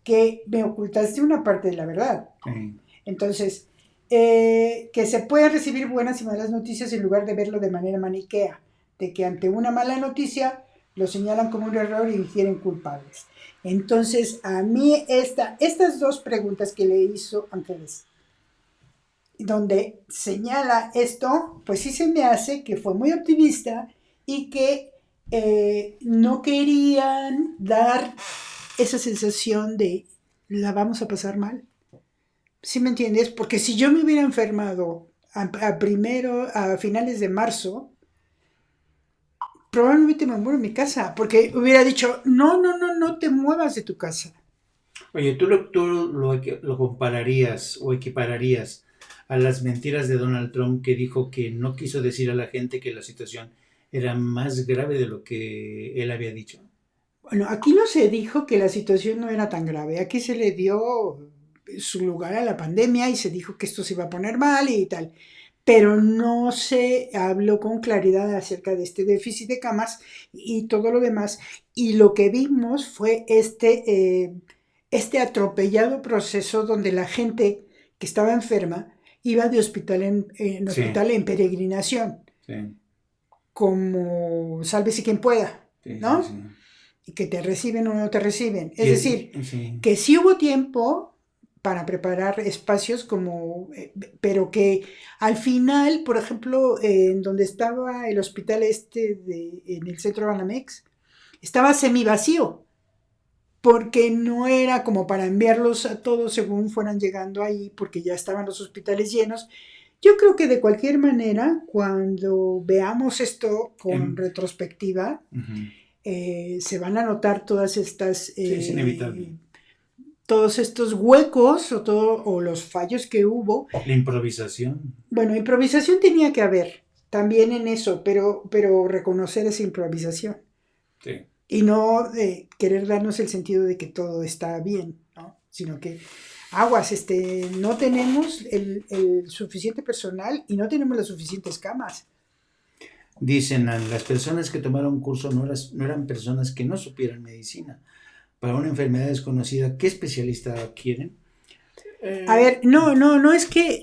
que me ocultaste una parte de la verdad. Sí. Entonces, que se pueden recibir buenas y malas noticias en lugar de verlo de manera maniquea, de que ante una mala noticia lo señalan como un error y infieren culpables. Entonces, a mí estas dos preguntas que le hizo Ángeles, donde señala esto, pues sí se me hace que fue muy optimista y que no querían dar esa sensación de la vamos a pasar mal. ¿Sí me entiendes? Porque si yo me hubiera enfermado a finales de marzo, probablemente me muero en mi casa, porque hubiera dicho, no te muevas de tu casa. Oye, ¿tú lo compararías o equipararías a las mentiras de Donald Trump, que dijo que no quiso decir a la gente que la situación era más grave de lo que él había dicho? Bueno, aquí no se dijo que la situación no era tan grave, aquí se le dio su lugar a la pandemia y se dijo que esto se iba a poner mal y tal, pero no se habló con claridad acerca de este déficit de camas y todo lo demás, y lo que vimos fue este atropellado proceso donde la gente que estaba enferma iba de hospital en hospital en peregrinación, Sí, como sálvese quien pueda, sí, ¿no? sí, sí. Y que te reciben o no te reciben. Es Y- decir, sí. que sí hubo tiempo para preparar espacios pero que al final, por ejemplo, en donde estaba el hospital en el centro Banamex, estaba semi vacío, porque no era como para enviarlos a todos según fueran llegando ahí, porque ya estaban los hospitales llenos. Yo creo que de cualquier manera, cuando veamos esto con retrospectiva, se van a notar todas estas Sí, es inevitable. todos estos huecos o los fallos que hubo. La improvisación. Bueno, improvisación tenía que haber también en eso, pero reconocer esa improvisación Sí. y no querer darnos el sentido de que todo está bien, ¿no? Sino que aguas, no tenemos el suficiente personal y no tenemos las suficientes camas. Dicen, las personas que tomaron curso no eran personas que no supieran medicina. Para una enfermedad desconocida, ¿qué especialista quieren? A ver, no es que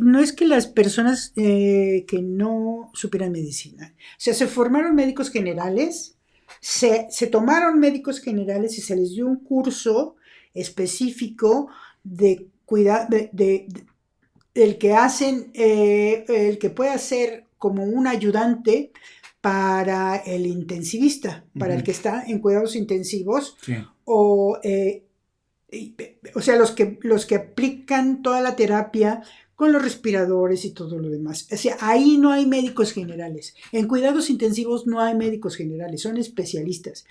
las personas que no supieran medicina, o sea, se formaron médicos generales, se tomaron médicos generales y se les dio un curso específico de cuidado, el que puede ser como un ayudante para el intensivista, para el que está en cuidados intensivos, Sí. o sea, los que aplican toda la terapia con los respiradores y todo lo demás. O sea, ahí no hay médicos generales. En cuidados intensivos no hay médicos generales, son especialistas.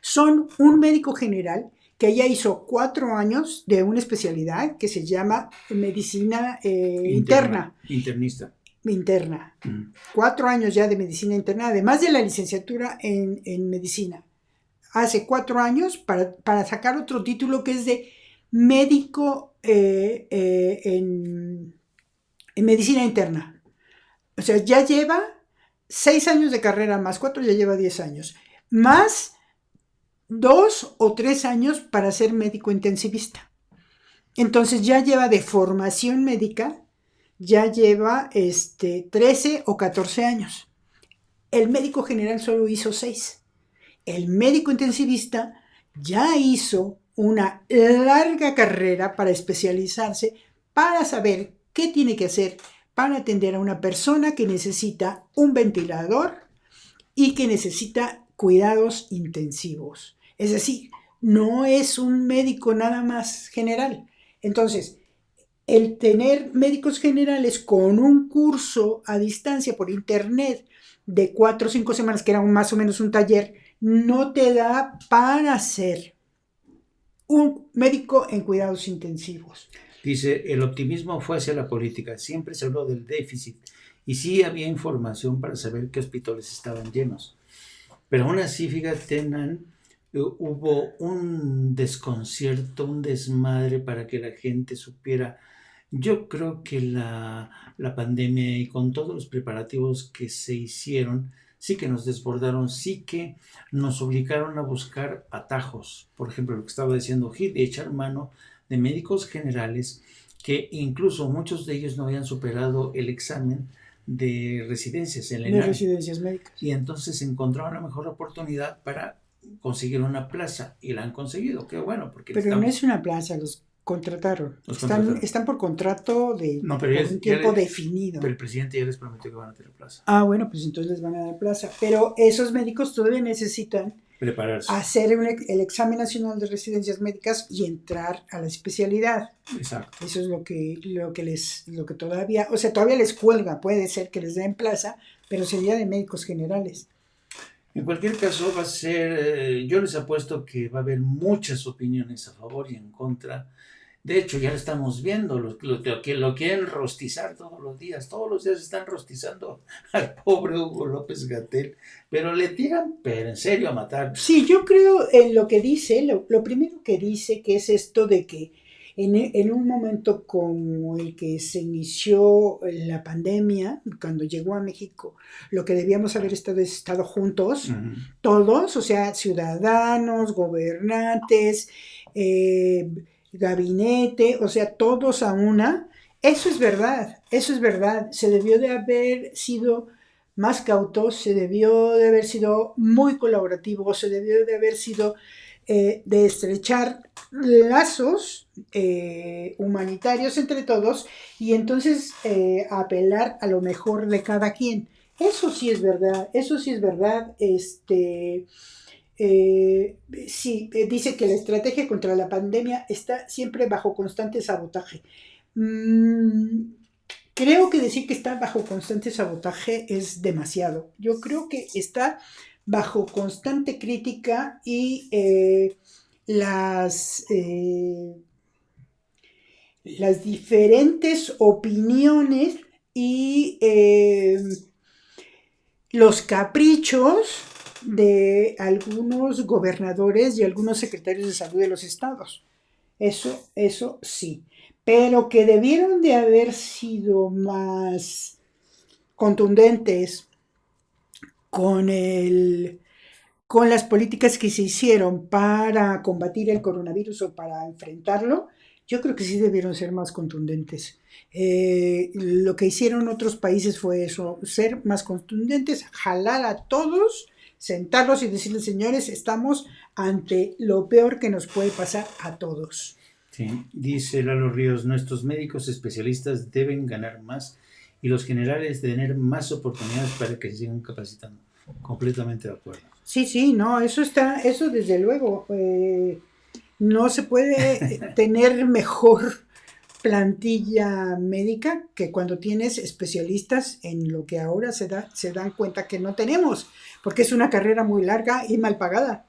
Son un médico general que ya hizo 4 años de una especialidad que se llama medicina interna. Internista. Interna. 4 años ya de medicina interna, además de la licenciatura en medicina. Hace 4 años para sacar otro título que es de médico en medicina interna. O sea, ya lleva 6 años de carrera, más 4 ya lleva 10 años. Más 2 o 3 años para ser médico intensivista. Entonces ya lleva de formación médica, ya lleva 13 o 14 años. El médico general solo hizo 6. El médico intensivista ya hizo una larga carrera para especializarse, para saber qué tiene que hacer para atender a una persona que necesita un ventilador y que necesita cuidados intensivos. Es decir, no es un médico nada más general. Entonces, el tener médicos generales con un curso a distancia por internet de 4 o 5 semanas, que era más o menos un taller, no te da para ser un médico en cuidados intensivos. Dice, el optimismo fue hacia la política. Siempre se habló del déficit y sí había información para saber qué hospitales estaban llenos. Pero aún así, fíjate, hubo un desconcierto, un desmadre para que la gente supiera. Yo creo que la pandemia y con todos los preparativos que se hicieron, sí que nos desbordaron, sí que nos obligaron a buscar atajos. Por ejemplo, lo que estaba diciendo Gil, de echar mano de médicos generales que incluso muchos de ellos no habían superado el examen de residencias en la de ENAR. residencias médicas. Y entonces encontraron la mejor oportunidad para conseguir una plaza y la han conseguido. Qué bueno, porque Pero no es una plaza, los contrataron. Están por contrato de No, pero por un tiempo definido. Pero el presidente ya les prometió que van a tener plaza. Ah, bueno, pues entonces les van a dar plaza. Pero esos médicos todavía necesitan Prepararse. hacer el examen nacional de residencias médicas y entrar a la especialidad. Exacto. Eso es lo que todavía, o sea, todavía les cuelga. Puede ser que les den plaza, pero sería de médicos generales. En cualquier caso va a ser, yo les apuesto que va a haber muchas opiniones a favor y en contra. De hecho, ya lo estamos viendo, lo quieren rostizar todos los días están rostizando al pobre Hugo López-Gatell, pero le tiran, pero en serio, a matar. Sí, yo creo en lo que dice, lo primero que dice, que es esto de que en un momento como el que se inició la pandemia, cuando llegó a México, lo que debíamos haber estado juntos, todos, o sea, ciudadanos, gobernantes, gabinete, o sea, todos a una. Eso es verdad, se debió de haber sido más cautos, se debió de haber sido muy colaborativo, se debió de haber sido de estrechar lazos humanitarios entre todos y entonces apelar a lo mejor de cada quien. Eso sí es verdad. Sí, dice que la estrategia contra la pandemia está siempre bajo constante sabotaje. Creo que decir que está bajo constante sabotaje es demasiado. Yo creo que está bajo constante crítica y las diferentes opiniones y los caprichos de algunos gobernadores y algunos secretarios de salud de los estados. Eso sí. Pero que debieron de haber sido más contundentes con las políticas que se hicieron para combatir el coronavirus o para enfrentarlo, yo creo que sí debieron ser más contundentes. Lo que hicieron otros países fue eso, ser más contundentes, jalar a todos, sentarlos y decirles, señores, estamos ante lo peor que nos puede pasar a todos. Sí, dice Lalo Ríos, nuestros médicos especialistas deben ganar más y los generales tener más oportunidades para que se sigan capacitando. Completamente de acuerdo. Sí, no, eso desde luego. No se puede tener mejor plantilla médica que cuando tienes especialistas en lo que ahora se dan cuenta que no tenemos, porque es una carrera muy larga y mal pagada.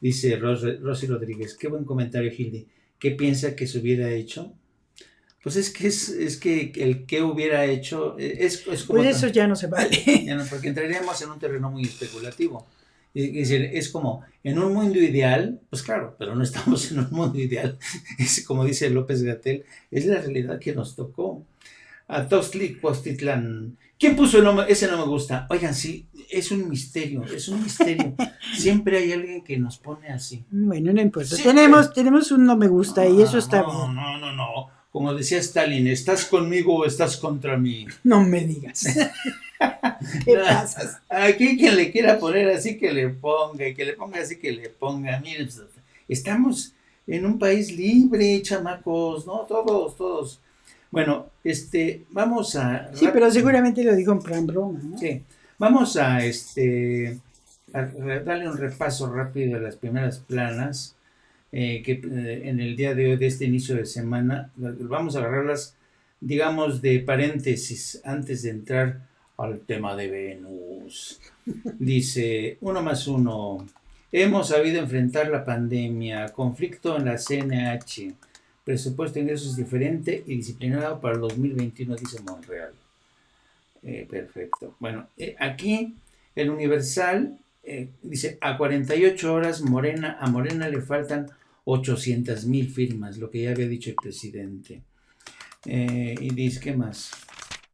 Dice Rosy Rodríguez, qué buen comentario, Hilde. ¿Qué piensa que se hubiera hecho? Pues es que el que hubiera hecho es como... Pues eso ya no se vale. Porque entraríamos en un terreno muy especulativo. Es decir, es como en un mundo ideal, pues claro, pero no estamos en un mundo ideal. Es como dice López-Gatell, es la realidad que nos tocó. A Toxtli Cuautitlán, ¿quién puso el nombre? Ese no me gusta. Oigan, sí, es un misterio. Siempre hay alguien que nos pone así. Bueno, no importa. Sí, tenemos un no me gusta y eso está bien. No. Como decía Stalin, ¿estás conmigo o estás contra mí? No me digas. ¿Qué pasas? Aquí quien le quiera poner así que le ponga, y que le ponga así que le ponga. Miren, pues, estamos en un país libre, chamacos, ¿no? Todos. Bueno, vamos a... Sí, pero seguramente lo digo en plan broma, ¿no? Sí, vamos a darle un repaso rápido a las primeras planas que en el día de hoy, de este inicio de semana, vamos a agarrarlas, digamos, de paréntesis antes de entrar al tema de Venus. Dice, 1+1, hemos sabido enfrentar la pandemia, conflicto en la CNH, presupuesto de ingresos diferente y disciplinado para el 2021, dice Monreal. Perfecto. Bueno, aquí el Universal dice, a 48 horas a Morena le faltan 800,000 firmas, lo que ya había dicho el presidente. Y dice, ¿qué más?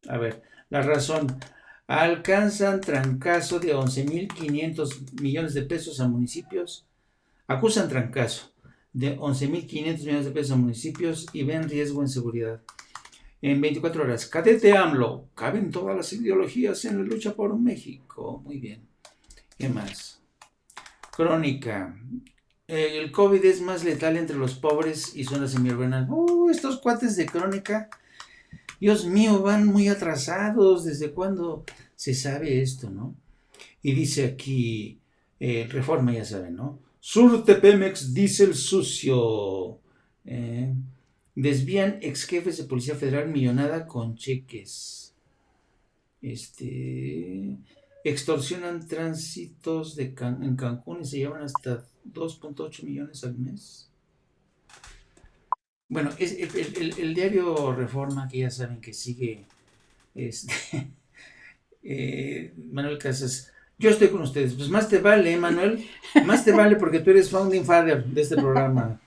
A ver, La Razón. Alcanzan trancazo de 11,500 millones de pesos a municipios. Acusan trancazo de 11,500 millones de pesos a municipios y ven riesgo en seguridad. En 24 horas, cadete AMLO. Caben todas las ideologías en la lucha por México. Muy bien. ¿Qué más? Crónica. El COVID es más letal entre los pobres y zonas semiurbanas. Estos cuates de Crónica, Dios mío, van muy atrasados. ¿Desde cuándo se sabe esto, no? Y dice aquí, Reforma, ya saben, ¿no? Surte Pemex diésel sucio. Desvían ex jefes de Policía Federal millonada con cheques. Extorsionan tránsitos en Cancún y se llevan hasta 2.8 millones al mes. Bueno, es el diario Reforma, que ya saben que sigue Manuel Casas. Yo estoy con ustedes. Pues más te vale, Manuel. Más te vale porque tú eres founding father de este programa.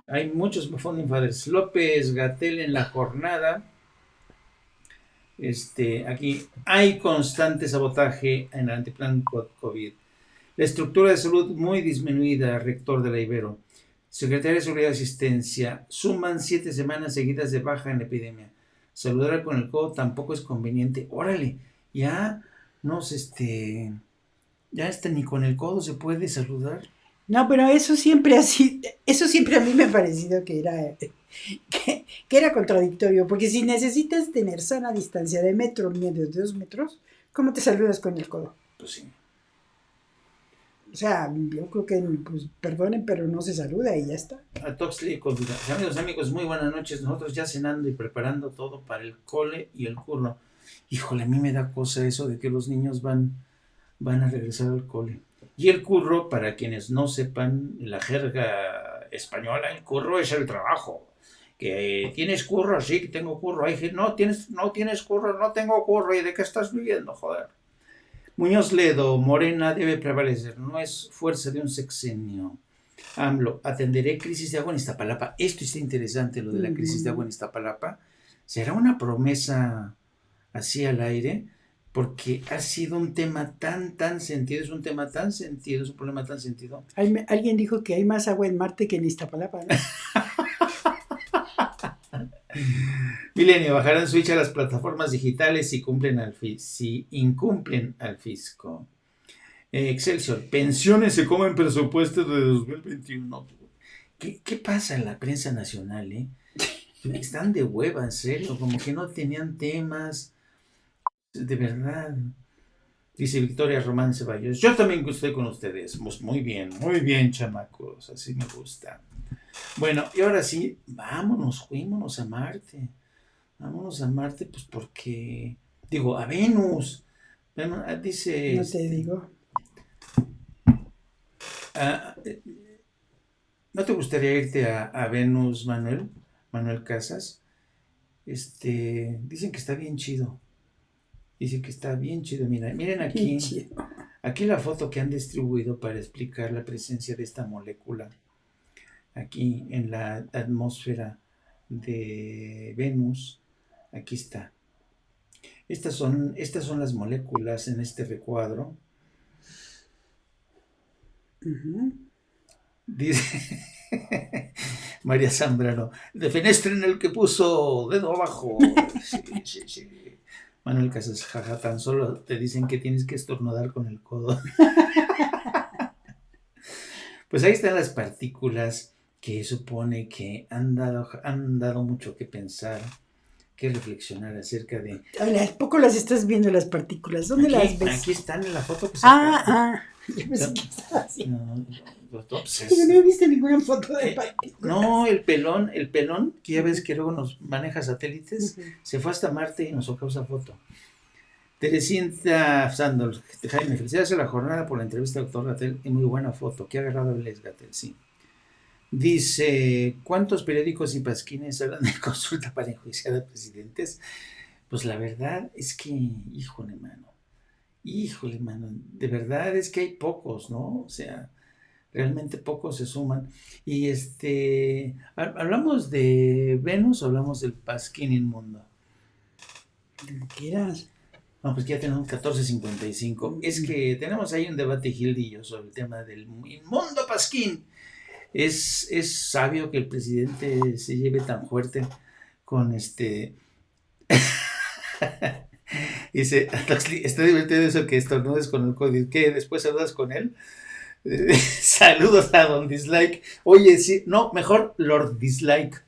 Hay muchos founding fathers. López-Gatell en La Jornada. Aquí hay constante sabotaje en el antiplan COVID. La estructura de salud muy disminuida, rector de la Ibero. Secretaría de Seguridad y Asistencia. Suman 7 semanas seguidas de baja en la epidemia. Saludar con el codo tampoco es conveniente. Órale, ya ni con el codo se puede saludar. No, pero eso siempre a mí me ha parecido que era contradictorio, porque si necesitas tener sana distancia de metro y medio, de 2 metros, ¿cómo te saludas con el codo? Pues sí. O sea, yo creo que, pues, perdonen, pero no se saluda y ya está. A Toxley, amigos, muy buenas noches. Nosotros ya cenando y preparando todo para el cole y el curro. Híjole, a mí me da cosa eso de que los niños van a regresar al cole. Y el curro, para quienes no sepan la jerga española, el curro es el trabajo. Que tienes curro, sí, que tengo curro. Hay gente, no tienes curro, no tengo curro. ¿Y de qué estás viviendo, joder? Muñoz Ledo, Morena debe prevalecer, no es fuerza de un sexenio. AMLO, atenderé crisis de agua en Iztapalapa. Esto está interesante, lo de la crisis de agua en Iztapalapa. ¿Será una promesa así al aire? Porque ha sido un tema tan sentido, es un problema tan sentido. Alguien dijo que hay más agua en Marte que en Iztapalapa, ¿no? Milenio, bajarán switch a las plataformas digitales si incumplen al fisco. Excelsior, pensiones se comen presupuestos de 2021. ¿Qué pasa en la prensa nacional, Están de hueva, en serio, como que no tenían temas. De verdad. Dice Victoria Román Ceballos, yo también estoy con ustedes. Muy bien, chamacos, así me gusta. Bueno, y ahora sí, fuímonos a Marte. Vámonos a Marte, pues porque, a Venus. Dice... No te digo. ¿No te gustaría irte a Venus, Manuel Casas? Dicen que está bien chido. Miren aquí la foto que han distribuido para explicar la presencia de esta molécula aquí en la atmósfera de Venus. Aquí está. Estas son las moléculas en este recuadro. Uh-huh. Dice María Zambrano, defenestren el que puso dedo abajo. Sí. Manuel Casas, jaja, tan solo te dicen que tienes que estornudar con el codo. Pues ahí están las partículas que supone que han dado mucho que pensar, que reflexionar acerca de... ¿A poco las estás viendo las partículas? ¿Dónde las ves? Aquí están en la foto que Yo pensé que estaba así. No he visto ninguna foto de partículas. No, el pelón, que ya ves que luego nos maneja satélites, se fue hasta Marte y nos sacó esa foto. Teresita Sándor, Jaime, felicidades a La Jornada por la entrevista al doctor Gatell y muy buena foto. Qué agarrado es Gatell, sí. Dice, ¿cuántos periódicos y pasquines hablan de consulta para enjuiciar a presidentes? Pues la verdad es que, híjole, mano, Híjole, mano, de verdad es que hay pocos, ¿no? O sea, realmente pocos se suman. Y ¿hablamos de Venus o hablamos del Pasquín inmundo? Como quieras. No, pues ya tenemos 14:55. Es que tenemos ahí un debate, Gildi y yo, sobre el tema del inmundo Pasquín. Es sabio que el presidente se lleve tan fuerte con Dice, está divertido eso que estornudes con el código. ¿Qué? ¿Después saludas con él? Saludos a Don Dislike. Oye, sí, no, mejor Lord Dislike.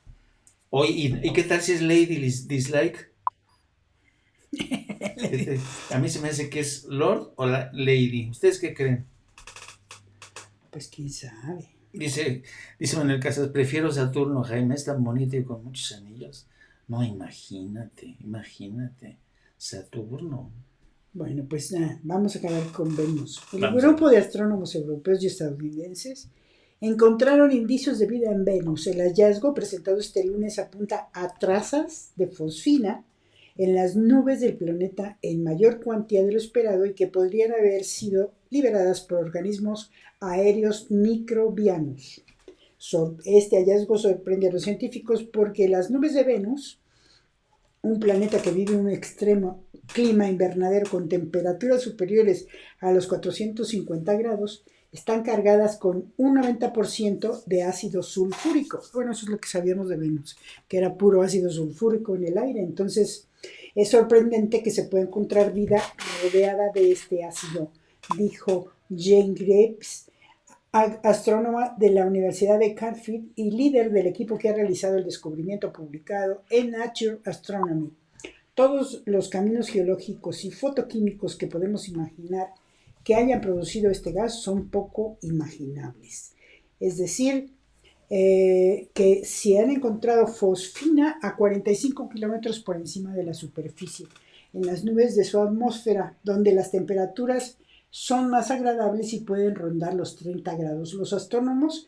Oye, ¿y qué tal si es Lady Dislike? A mí se me hace que es Lord o la Lady. ¿Ustedes qué creen? Pues quién sabe. Dice Manuel Casas, prefiero Saturno, Jaime, es tan bonito y con muchos anillos. No, imagínate, Saturno. Bueno, pues nada, vamos a acabar con Venus. El Vamos grupo de astrónomos europeos y estadounidenses encontraron indicios de vida en Venus. El hallazgo presentado este lunes apunta a trazas de fosfina en las nubes del planeta en mayor cuantía de lo esperado y que podrían haber sido liberadas por organismos aéreos microbianos. Este hallazgo sorprende a los científicos porque las nubes de Venus, un planeta que vive un extremo clima invernadero con temperaturas superiores a los 450 grados, están cargadas con un 90% de ácido sulfúrico. Bueno, eso es lo que sabíamos de Venus, que era puro ácido sulfúrico en el aire. Entonces, es sorprendente que se pueda encontrar vida rodeada de este ácido, dijo Jane Graves, astrónoma de la Universidad de Cardiff y líder del equipo que ha realizado el descubrimiento publicado en Nature Astronomy. Todos los caminos geológicos y fotoquímicos que podemos imaginar que hayan producido este gas son poco imaginables. Es decir, que se han encontrado fosfina a 45 kilómetros por encima de la superficie, en las nubes de su atmósfera, donde las temperaturas son más agradables y pueden rondar los 30 grados. Los astrónomos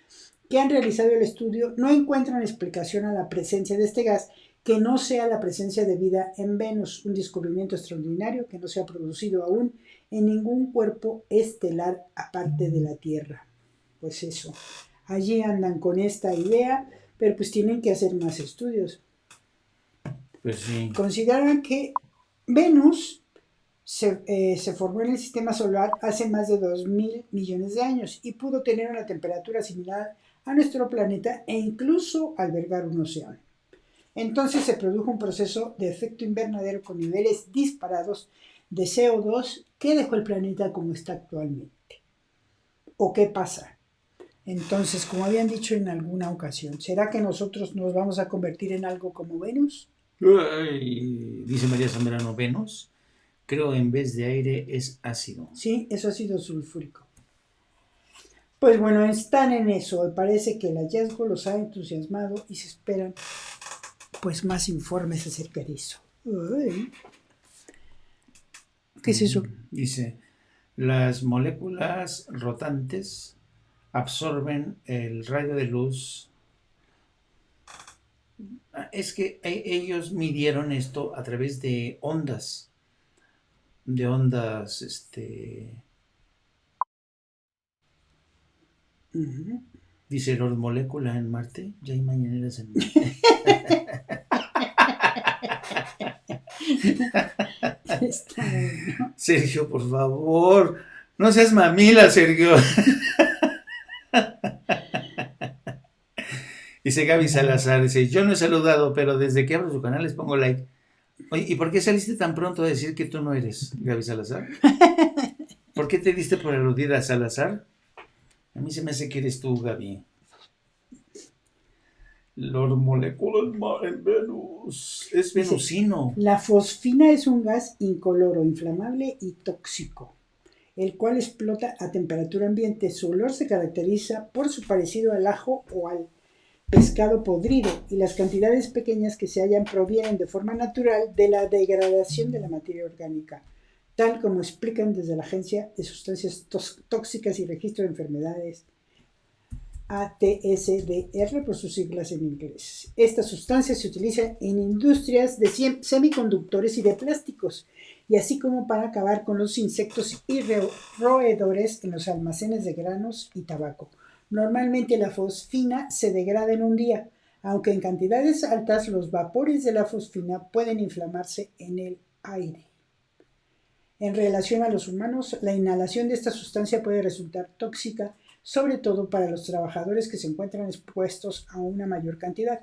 que han realizado el estudio no encuentran explicación a la presencia de este gas que no sea la presencia de vida en Venus, un descubrimiento extraordinario que no se ha producido aún en ningún cuerpo estelar aparte de la Tierra. Pues eso, allí andan con esta idea, pero pues tienen que hacer más estudios. Pues sí. Consideran que Venus se formó en el sistema solar hace más de 2.000 millones de años y pudo tener una temperatura similar a nuestro planeta e incluso albergar un océano. Entonces se produjo un proceso de efecto invernadero con niveles disparados de CO2 que dejó el planeta como está actualmente. ¿O qué pasa? Entonces, como habían dicho en alguna ocasión, ¿será que nosotros nos vamos a convertir en algo como Venus? Ay, dice María Zambrano, Venus, creo en vez de aire es ácido. Sí, es ácido sulfúrico. Pues bueno, están en eso. Parece que el hallazgo los ha entusiasmado y se esperan pues más informes acerca de eso. Ay. ¿Qué es eso? Dice, las moléculas rotantes absorben el rayo de luz. Es que ellos midieron esto a través de ondas. Uh-huh. Dice Lord Molécula en Marte. Ya hay mañaneras en Marte. Está bueno. Sergio, por favor. No seas mamila, Sergio. Dice Gaby Salazar, dice, yo no he saludado, pero desde que abro su canal les pongo like. Oye, ¿y por qué saliste tan pronto a decir que tú no eres Gaby Salazar? ¿Por qué te diste por aludida a Salazar? A mí se me hace que eres tú, Gaby. Lord Molécula en Venus. Es venusino. La fosfina es un gas incoloro, inflamable y tóxico, el cual explota a temperatura ambiente. Su olor se caracteriza por su parecido al ajo o al pescado podrido, y las cantidades pequeñas que se hallan provienen de forma natural de la degradación de la materia orgánica, tal como explican desde la Agencia de Sustancias Tóxicas y Registro de Enfermedades ATSDR por sus siglas en inglés. Esta sustancia se utiliza en industrias de semiconductores y de plásticos, y así como para acabar con los insectos y roedores en los almacenes de granos y tabaco. Normalmente la fosfina se degrada en un día, aunque en cantidades altas los vapores de la fosfina pueden inflamarse en el aire. En relación a los humanos, la inhalación de esta sustancia puede resultar tóxica, sobre todo para los trabajadores que se encuentran expuestos a una mayor cantidad.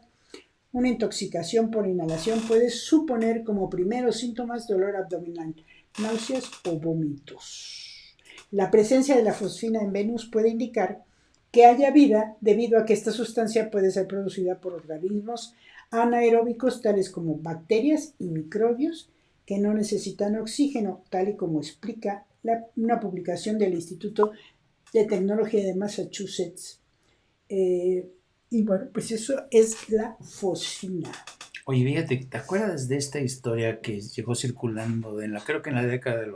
Una intoxicación por inhalación puede suponer como primeros síntomas dolor abdominal, náuseas o vómitos. La presencia de la fosfina en Venus puede indicar que haya vida debido a que esta sustancia puede ser producida por organismos anaeróbicos tales como bacterias y microbios que no necesitan oxígeno, tal y como explica una publicación del Instituto de Tecnología de Massachusetts. Y bueno, pues eso es la fosfina. Oye, fíjate, ¿te acuerdas de esta historia que llegó circulando creo que en la década de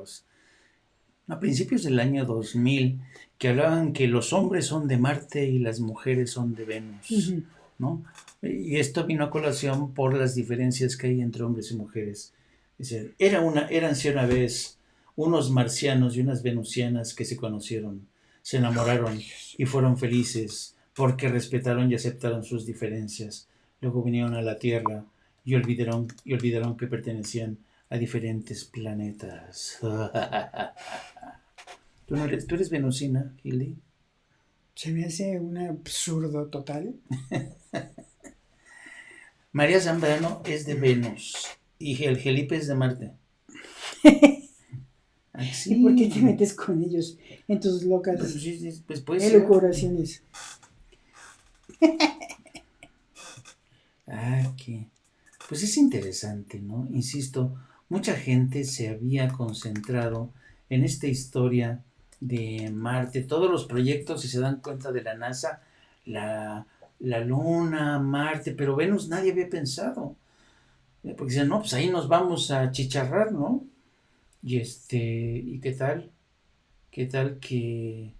a principios del año 2000, que hablaban que los hombres son de Marte y las mujeres son de Venus, ¿no? Y esto vino a colación por las diferencias que hay entre hombres y mujeres. Es decir, eran sí una vez unos marcianos y unas venusianas que se conocieron, se enamoraron y fueron felices porque respetaron y aceptaron sus diferencias. Luego vinieron a la Tierra y olvidaron que pertenecían a diferentes planetas. ¿Tú eres venusina, Hildy? Se me hace un absurdo total. María Zambrano es de Venus y el Felipe es de Marte. ¿Y por qué te metes con ellos en tus locas pues puede ser. elucubraciones? Pues es interesante, ¿no? Insisto, mucha gente se había concentrado en esta historia de Marte, todos los proyectos, si se dan cuenta, de la NASA, la Luna, Marte, pero Venus nadie había pensado, porque dicen, no, pues ahí nos vamos a chicharrar, ¿no? ¿Y qué tal? ¿Qué tal que,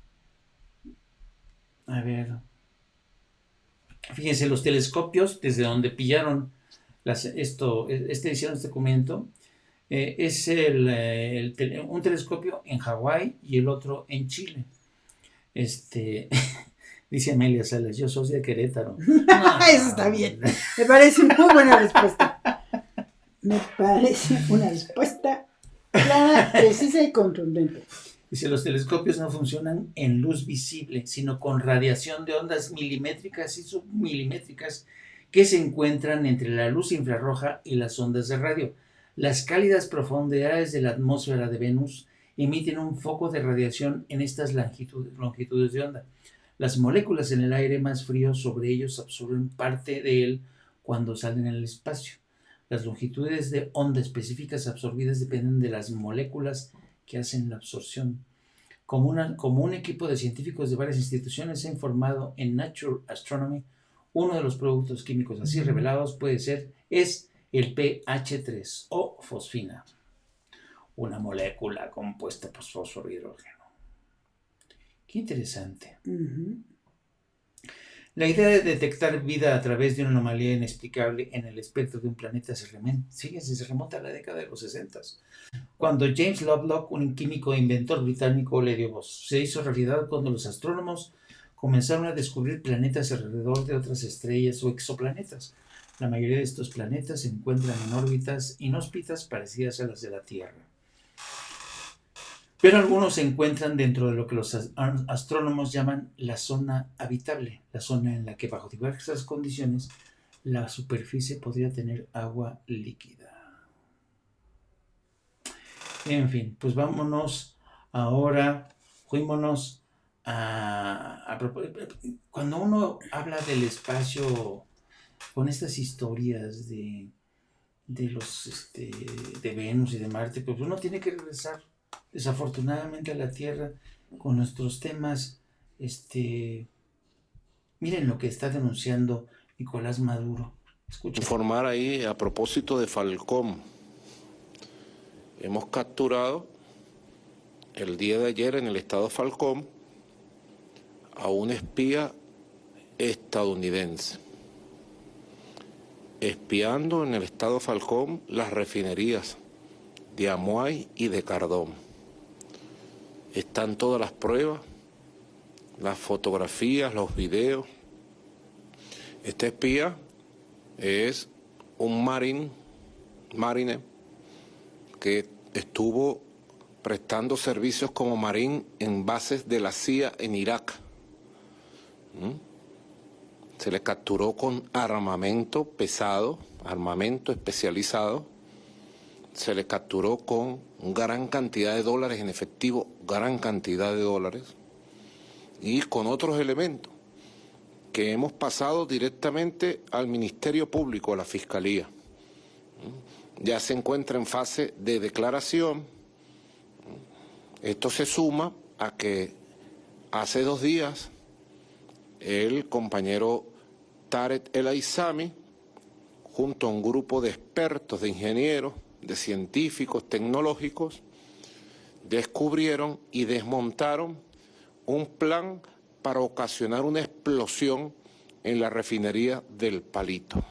a ver, fíjense, los telescopios, desde donde pillaron hicieron este documento, es un telescopio en Hawái y el otro en Chile. Dice Amelia Salas, yo soy de Querétaro. Eso está bien. Me parece muy buena respuesta. Me parece una respuesta clara, precisa y contundente. Dice, los telescopios no funcionan en luz visible, sino con radiación de ondas milimétricas y submilimétricas que se encuentran entre la luz infrarroja y las ondas de radio. Las cálidas profundidades de la atmósfera de Venus emiten un foco de radiación en estas longitudes de onda. Las moléculas en el aire más frío sobre ellos absorben parte de él cuando salen al espacio. Las longitudes de onda específicas absorbidas dependen de las moléculas que hacen la absorción. Como un equipo de científicos de varias instituciones ha informado en Nature Astronomy, uno de los productos químicos así revelados es el pH3 o fosfina, una molécula compuesta por fósforo y hidrógeno. Qué interesante. La idea de detectar vida a través de una anomalía inexplicable en el espectro de un planeta se remonta a la década de los 60, cuando James Lovelock, un químico e inventor británico, le dio voz. Se hizo realidad cuando los astrónomos comenzaron a descubrir planetas alrededor de otras estrellas o exoplanetas. La mayoría de estos planetas se encuentran en órbitas inhóspitas parecidas a las de la Tierra. Pero algunos se encuentran dentro de lo que los astrónomos llaman la zona habitable, la zona en la que bajo diversas condiciones la superficie podría tener agua líquida. En fin, pues vámonos ahora, fuímonos cuando uno habla del espacio con estas historias de Venus y de Marte, pues uno tiene que regresar desafortunadamente a la Tierra con nuestros temas. Miren lo que está denunciando Nicolás Maduro. Escuchen. Informar ahí a propósito de Falcón. Hemos capturado el día de ayer en el estado Falcón a un espía estadounidense, espiando en el estado Falcón las refinerías de Amuay y de Cardón. Están todas las pruebas, las fotografías, los videos. Este espía es un marine que estuvo prestando servicios como marín en bases de la CIA en Irak. Se le capturó con armamento pesado, armamento especializado. Se le capturó con gran cantidad de dólares en efectivo, gran cantidad de dólares, y con otros elementos que hemos pasado directamente al Ministerio Público, a la Fiscalía. Ya se encuentra en fase de declaración. Esto se suma a que hace 2 días el compañero Tarek El Aissami, junto a un grupo de expertos, de ingenieros, de científicos, tecnológicos, descubrieron y desmontaron un plan para ocasionar una explosión en la refinería del Palito.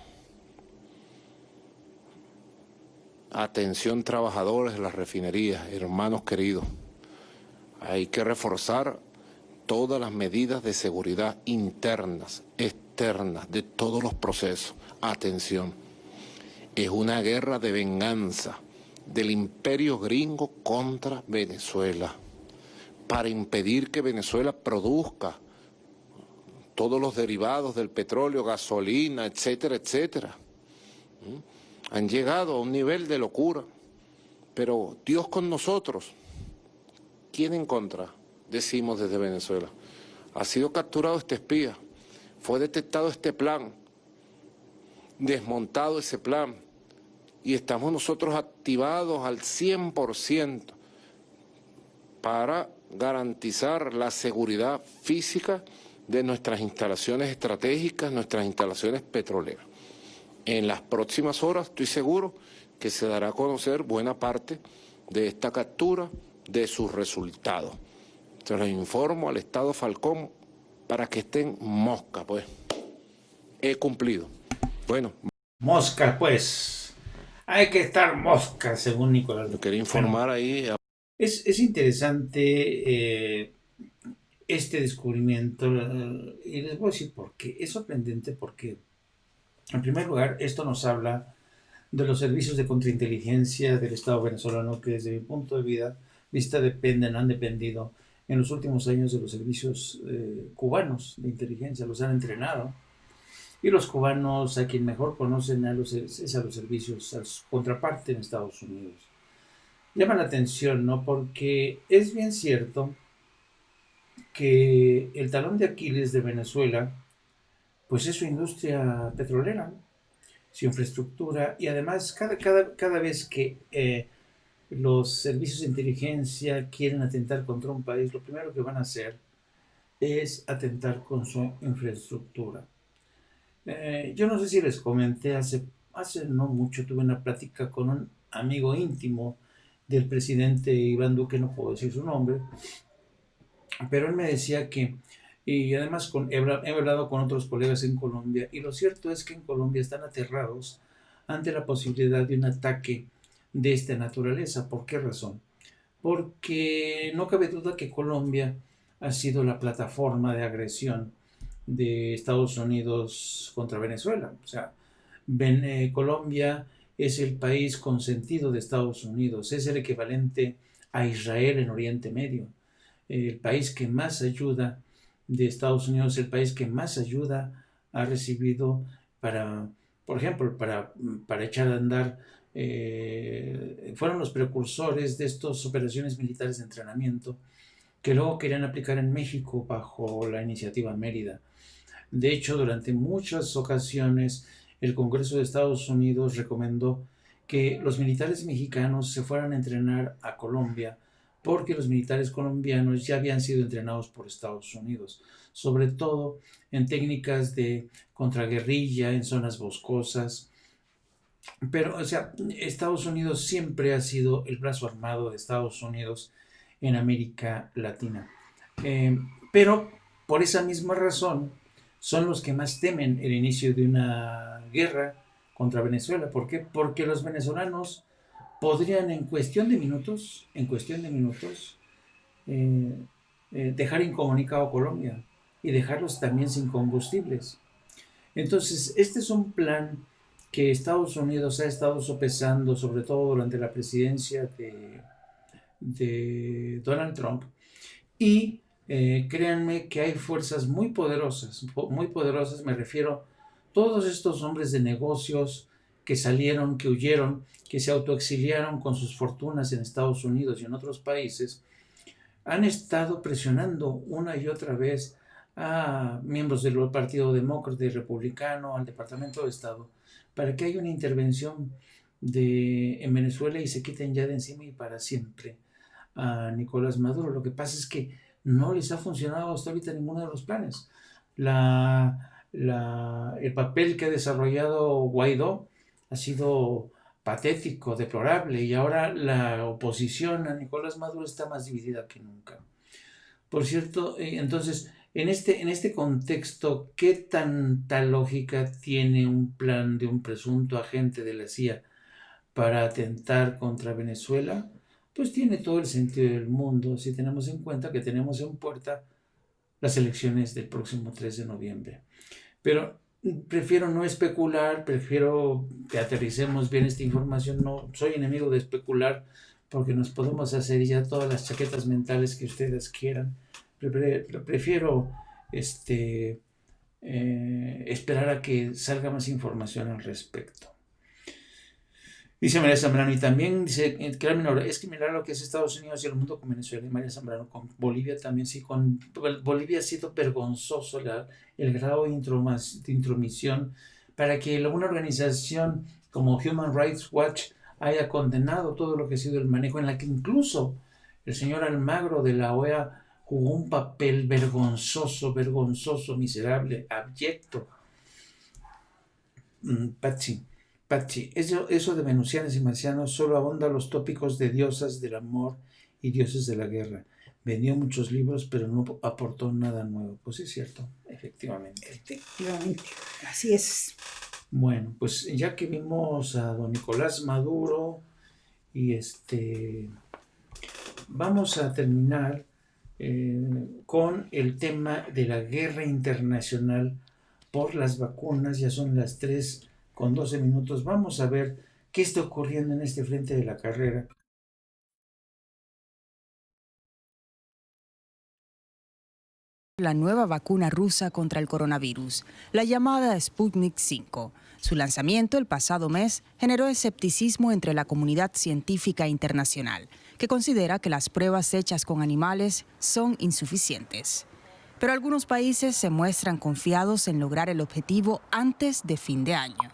Atención, trabajadores de las refinerías, hermanos queridos. Hay que reforzar todas las medidas de seguridad internas, externas, de todos los procesos. Atención, es una guerra de venganza del imperio gringo contra Venezuela, para impedir que Venezuela produzca todos los derivados del petróleo, gasolina, etcétera, etcétera. Han llegado a un nivel de locura, pero Dios con nosotros. ¿Quién en contra? Decimos desde Venezuela. Ha sido capturado este espía, fue detectado este plan, desmontado ese plan, y estamos nosotros activados al 100% para garantizar la seguridad física de nuestras instalaciones estratégicas, nuestras instalaciones petroleras. En las próximas horas estoy seguro que se dará a conocer buena parte de esta captura, de sus resultados. Se los informo al Estado Falcón para que estén mosca, pues. He cumplido. Bueno. Mosca, pues. Hay que estar mosca, según Nicolás. Lo quería informar ahí. Es interesante este descubrimiento, y les voy a decir por qué. Es sorprendente porque, en primer lugar, esto nos habla de los servicios de contrainteligencia del Estado venezolano, que desde mi punto de vista han dependido en los últimos años de los servicios cubanos de inteligencia, los han entrenado. Y los cubanos, a quien mejor conocen es a los servicios, a su contraparte en Estados Unidos. Llama la atención, ¿no? Porque es bien cierto que el talón de Aquiles de Venezuela, pues es su industria petrolera, su infraestructura, y además cada vez que los servicios de inteligencia quieren atentar contra un país, lo primero que van a hacer es atentar con su infraestructura. Yo no sé si les comenté, hace no mucho tuve una plática con un amigo íntimo del presidente Iván Duque, no puedo decir su nombre, pero él me decía que, y además he hablado con otros colegas en Colombia, y lo cierto es que en Colombia están aterrados ante la posibilidad de un ataque de esta naturaleza. ¿Por qué razón? Porque no cabe duda que Colombia ha sido la plataforma de agresión de Estados Unidos contra Venezuela. O sea, Colombia es el país consentido de Estados Unidos, es el equivalente a Israel en Oriente Medio, el país que más ayuda de Estados Unidos, el país que más ayuda ha recibido para, por ejemplo, para echar a andar, fueron los precursores de estas operaciones militares de entrenamiento que luego querían aplicar en México bajo la iniciativa Mérida. De hecho, durante muchas ocasiones el Congreso de Estados Unidos recomendó que los militares mexicanos se fueran a entrenar a Colombia porque los militares colombianos ya habían sido entrenados por Estados Unidos, sobre todo en técnicas de contraguerrilla, en zonas boscosas. Pero, o sea, Estados Unidos siempre ha sido el brazo armado de Estados Unidos en América Latina. Pero por esa misma razón, son los que más temen el inicio de una guerra contra Venezuela. ¿Por qué? Porque los venezolanos podrían en cuestión de minutos, dejar incomunicado a Colombia y dejarlos también sin combustibles. Entonces, este es un plan que Estados Unidos ha estado sopesando, sobre todo durante la presidencia de Donald Trump. Y créanme que hay fuerzas muy poderosas, me refiero a todos estos hombres de negocios que salieron, que huyeron, que se autoexiliaron con sus fortunas en Estados Unidos y en otros países, han estado presionando una y otra vez a miembros del Partido Demócrata y Republicano, al Departamento de Estado, para que haya una intervención en Venezuela y se quiten ya de encima y para siempre a Nicolás Maduro. Lo que pasa es que no les ha funcionado hasta ahorita ninguno de los planes. El papel que ha desarrollado Guaidó ha sido patético, deplorable, y ahora la oposición a Nicolás Maduro está más dividida que nunca. Por cierto, entonces, en este contexto, ¿qué tanta lógica tiene un plan de un presunto agente de la CIA para atentar contra Venezuela? Pues tiene todo el sentido del mundo si tenemos en cuenta que tenemos en puerta las elecciones del próximo 3 de noviembre. Pero prefiero no especular, prefiero que aterricemos bien esta información. No soy enemigo de especular porque nos podemos hacer ya todas las chaquetas mentales que ustedes quieran. Prefiero esperar a que salga más información al respecto. Dice María Zambrano, y también dice, es que mirar lo que es Estados Unidos y el mundo con Venezuela. Y María Zambrano, con Bolivia también, sí, con Bolivia ha sido vergonzoso el grado de intromisión para que una organización como Human Rights Watch haya condenado todo lo que ha sido el manejo, en la que incluso el señor Almagro de la OEA jugó un papel vergonzoso, miserable, abyecto. Pachi, eso de venusianos y marcianos solo abonda los tópicos de diosas del amor y dioses de la guerra. Vendió muchos libros, pero no aportó nada nuevo. Pues es cierto, efectivamente. Efectivamente, así es. Bueno, pues ya que vimos a don Nicolás Maduro y vamos a terminar con el tema de la guerra internacional por las vacunas. Ya son las 3:12. Vamos a ver qué está ocurriendo en este frente de la carrera. La nueva vacuna rusa contra el coronavirus, la llamada Sputnik V. Su lanzamiento el pasado mes generó escepticismo entre la comunidad científica internacional, que considera que las pruebas hechas con animales son insuficientes. Pero algunos países se muestran confiados en lograr el objetivo antes de fin de año.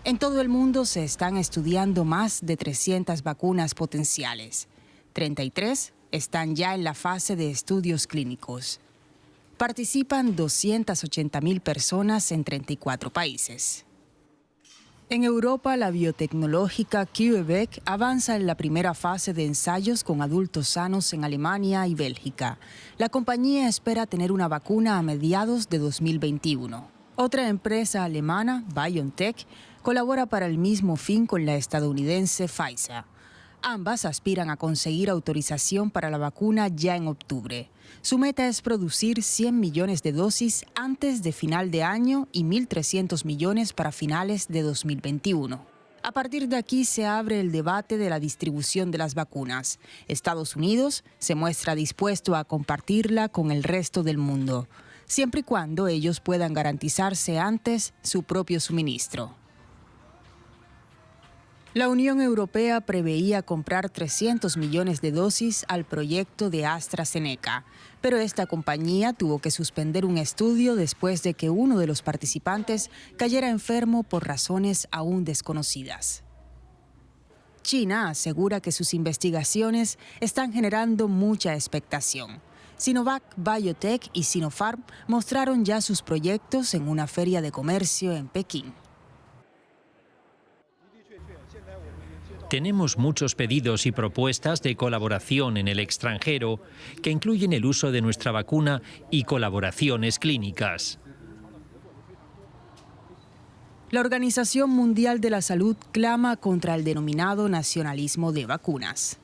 En todo el mundo se están estudiando más de 300 vacunas potenciales. 33 están ya en la fase de estudios clínicos. Participan 280.000 personas en 34 países. En Europa, la biotecnológica CureVac avanza en la primera fase de ensayos con adultos sanos en Alemania y Bélgica. La compañía espera tener una vacuna a mediados de 2021. Otra empresa alemana, BioNTech, colabora para el mismo fin con la estadounidense Pfizer. Ambas aspiran a conseguir autorización para la vacuna ya en octubre. Su meta es producir 100 millones de dosis antes de final de año y 1.300 millones para finales de 2021. A partir de aquí se abre el debate de la distribución de las vacunas. Estados Unidos se muestra dispuesto a compartirla con el resto del mundo, siempre y cuando ellos puedan garantizarse antes su propio suministro. La Unión Europea preveía comprar 300 millones de dosis al proyecto de AstraZeneca, pero esta compañía tuvo que suspender un estudio después de que uno de los participantes cayera enfermo por razones aún desconocidas. China asegura que sus investigaciones están generando mucha expectación. Sinovac Biotech y Sinopharm mostraron ya sus proyectos en una feria de comercio en Pekín. Tenemos muchos pedidos y propuestas de colaboración en el extranjero que incluyen el uso de nuestra vacuna y colaboraciones clínicas. La Organización Mundial de la Salud clama contra el denominado nacionalismo de vacunas.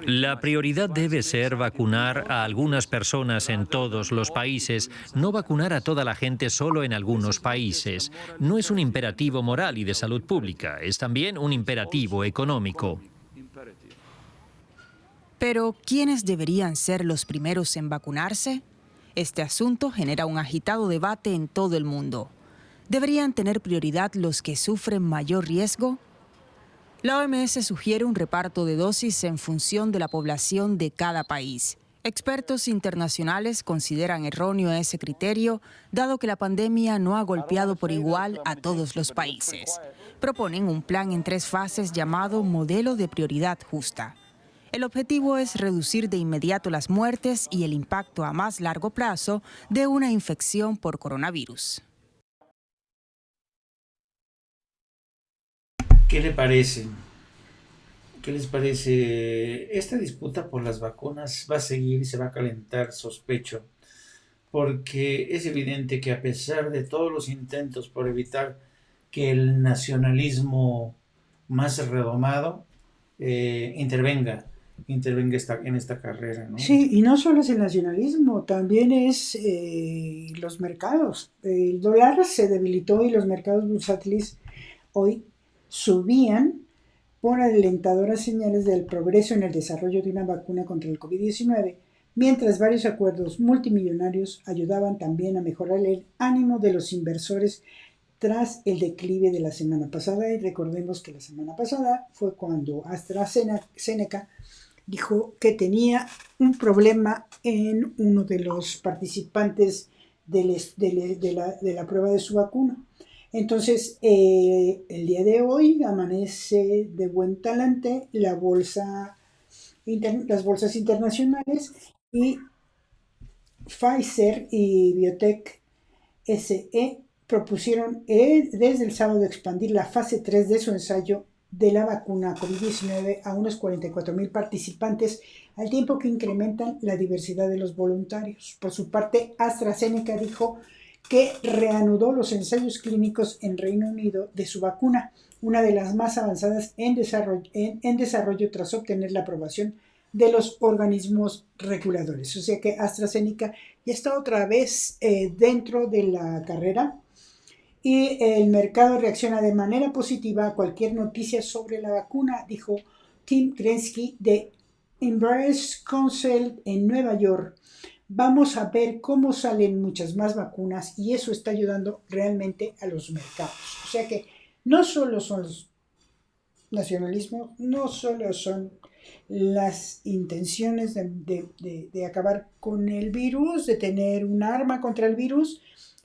La prioridad debe ser vacunar a algunas personas en todos los países, no vacunar a toda la gente solo en algunos países. No es un imperativo moral y de salud pública, es también un imperativo económico. Pero, ¿quiénes deberían ser los primeros en vacunarse? Este asunto genera un agitado debate en todo el mundo. ¿Deberían tener prioridad los que sufren mayor riesgo? La OMS sugiere un reparto de dosis en función de la población de cada país. Expertos internacionales consideran erróneo ese criterio, dado que la pandemia no ha golpeado por igual a todos los países. Proponen un plan en 3 fases llamado Modelo de Prioridad Justa. El objetivo es reducir de inmediato las muertes y el impacto a más largo plazo de una infección por coronavirus. ¿Qué le parece? ¿Qué les parece? Esta disputa por las vacunas va a seguir y se va a calentar, sospecho, porque es evidente que a pesar de todos los intentos por evitar que el nacionalismo más redomado intervenga en esta carrera, ¿no? Sí, y no solo es el nacionalismo, también es los mercados. El dólar se debilitó y los mercados bursátiles hoy subían por alentadoras señales del progreso en el desarrollo de una vacuna contra el COVID-19, mientras varios acuerdos multimillonarios ayudaban también a mejorar el ánimo de los inversores tras el declive de la semana pasada. Y recordemos que la semana pasada fue cuando AstraZeneca dijo que tenía un problema en uno de los participantes de la prueba de su vacuna. Entonces, el día de hoy amanece de buen talante las bolsas internacionales, y Pfizer y Biotech SE propusieron desde el sábado expandir la fase 3 de su ensayo de la vacuna COVID-19 a unos 44,000 participantes, al tiempo que incrementan la diversidad de los voluntarios. Por su parte, AstraZeneca dijo que reanudó los ensayos clínicos en Reino Unido de su vacuna, una de las más avanzadas en desarrollo tras obtener la aprobación de los organismos reguladores. O sea que AstraZeneca ya está otra vez dentro de la carrera, y el mercado reacciona de manera positiva a cualquier noticia sobre la vacuna, dijo Tim Grensky de Inverse Council en Nueva York. Vamos a ver cómo salen muchas más vacunas y eso está ayudando realmente a los mercados. O sea que no solo son los nacionalismos, no solo son las intenciones de acabar con el virus, de tener un arma contra el virus,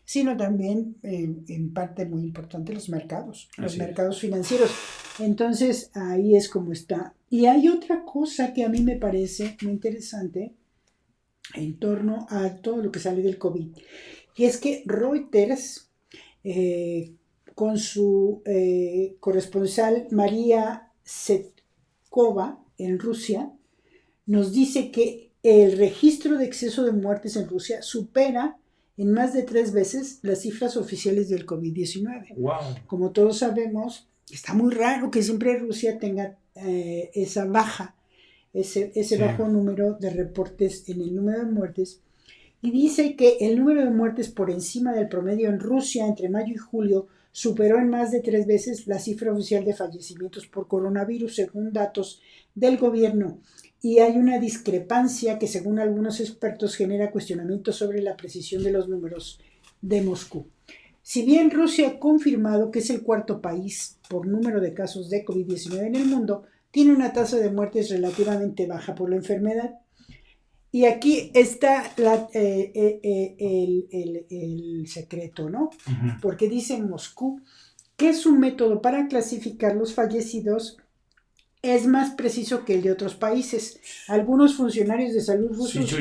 sino también en parte muy importante los mercados financieros. Entonces ahí es como está. Y hay otra cosa que a mí me parece muy interesante en torno a todo lo que sale del COVID, y es que Reuters, con su corresponsal María Setkova en Rusia, nos dice que el registro de exceso de muertes en Rusia supera en más de 3 veces las cifras oficiales del COVID-19. Wow. Como todos sabemos, está muy raro que siempre Rusia tenga ese bajo número de reportes en el número de muertes, y dice que el número de muertes por encima del promedio en Rusia entre mayo y julio superó en más de 3 veces la cifra oficial de fallecimientos por coronavirus, según datos del gobierno. Y hay una discrepancia que, según algunos expertos, genera cuestionamientos sobre la precisión de los números de Moscú. Si bien Rusia ha confirmado que es el 4º país por número de casos de COVID-19 en el mundo, tiene una tasa de muertes relativamente baja por la enfermedad. Y aquí está el secreto, ¿no? Uh-huh. Porque dice Moscú que su método para clasificar los fallecidos es más preciso que el de otros países. Algunos funcionarios de salud rusos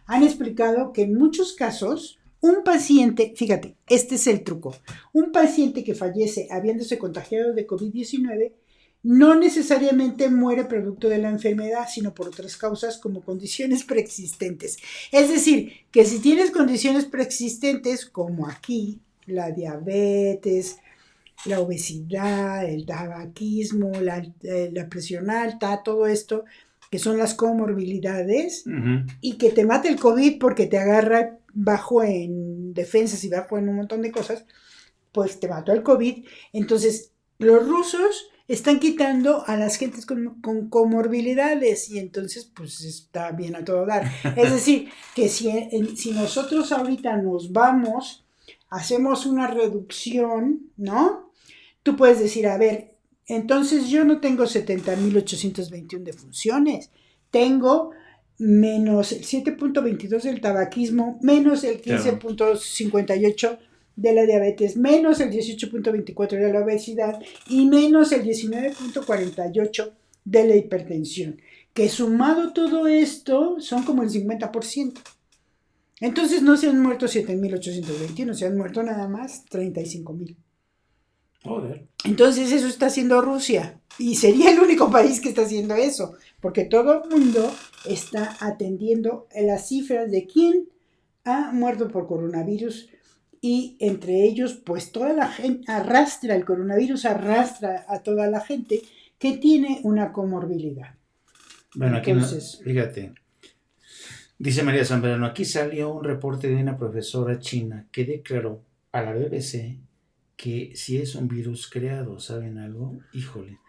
han explicado que en muchos casos Un paciente, fíjate, este es el truco, un paciente que fallece habiéndose contagiado de COVID-19 no necesariamente muere producto de la enfermedad, sino por otras causas como condiciones preexistentes. Es decir, que si tienes condiciones preexistentes como aquí, la diabetes, la obesidad, el tabaquismo, la presión alta, todo esto, que son las comorbilidades, y que te mate el COVID porque te agarra bajo en defensas y bajo en un montón de cosas, pues te mató el COVID. Entonces, los rusos están quitando a las gentes con comorbilidades y entonces pues está bien a todo dar. Es decir, que si nosotros ahorita nos vamos, hacemos una reducción, ¿no? Tú puedes decir, a ver, entonces yo no tengo 70.821 defunciones, tengo menos el 7.22 del tabaquismo, menos el 15.58 de la diabetes, menos el 18.24 de la obesidad y menos el 19.48 de la hipertensión, que sumado todo esto son como el 50%. Entonces no se han muerto 7.821, se han muerto nada más 35.000. Joder. Entonces eso está haciendo Rusia y sería el único país que está haciendo eso, porque todo el mundo está atendiendo las cifras de quién ha muerto por coronavirus y entre ellos pues toda la gente arrastra, el coronavirus arrastra a toda la gente que tiene una comorbilidad. Bueno, entonces, aquí fíjate, dice María Zambrano, aquí salió un reporte de una profesora china que declaró a la BBC que si es un virus creado, ¿saben algo? Híjole,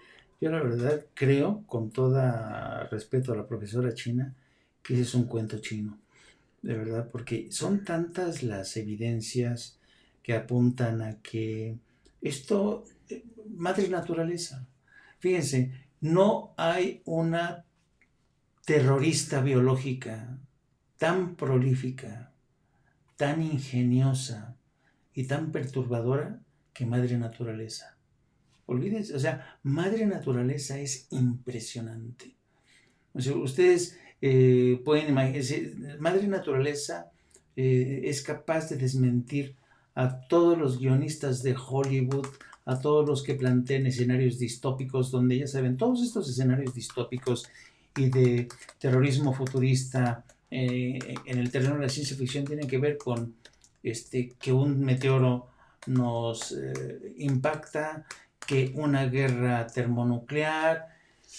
yo la verdad creo, con todo respeto a la profesora china, que ese es un cuento chino, de verdad, porque son tantas las evidencias que apuntan a que esto, madre naturaleza, fíjense, no hay una terrorista biológica tan prolífica, tan ingeniosa y tan perturbadora que madre naturaleza. Olvídense, o sea, madre naturaleza es impresionante. O sea, ustedes pueden imaginarse, madre naturaleza es capaz de desmentir a todos los guionistas de Hollywood, a todos los que plantean escenarios distópicos, donde ya saben, todos estos escenarios distópicos y de terrorismo futurista en el terreno de la ciencia ficción tienen que ver con que un meteoro nos impacta, que una guerra termonuclear,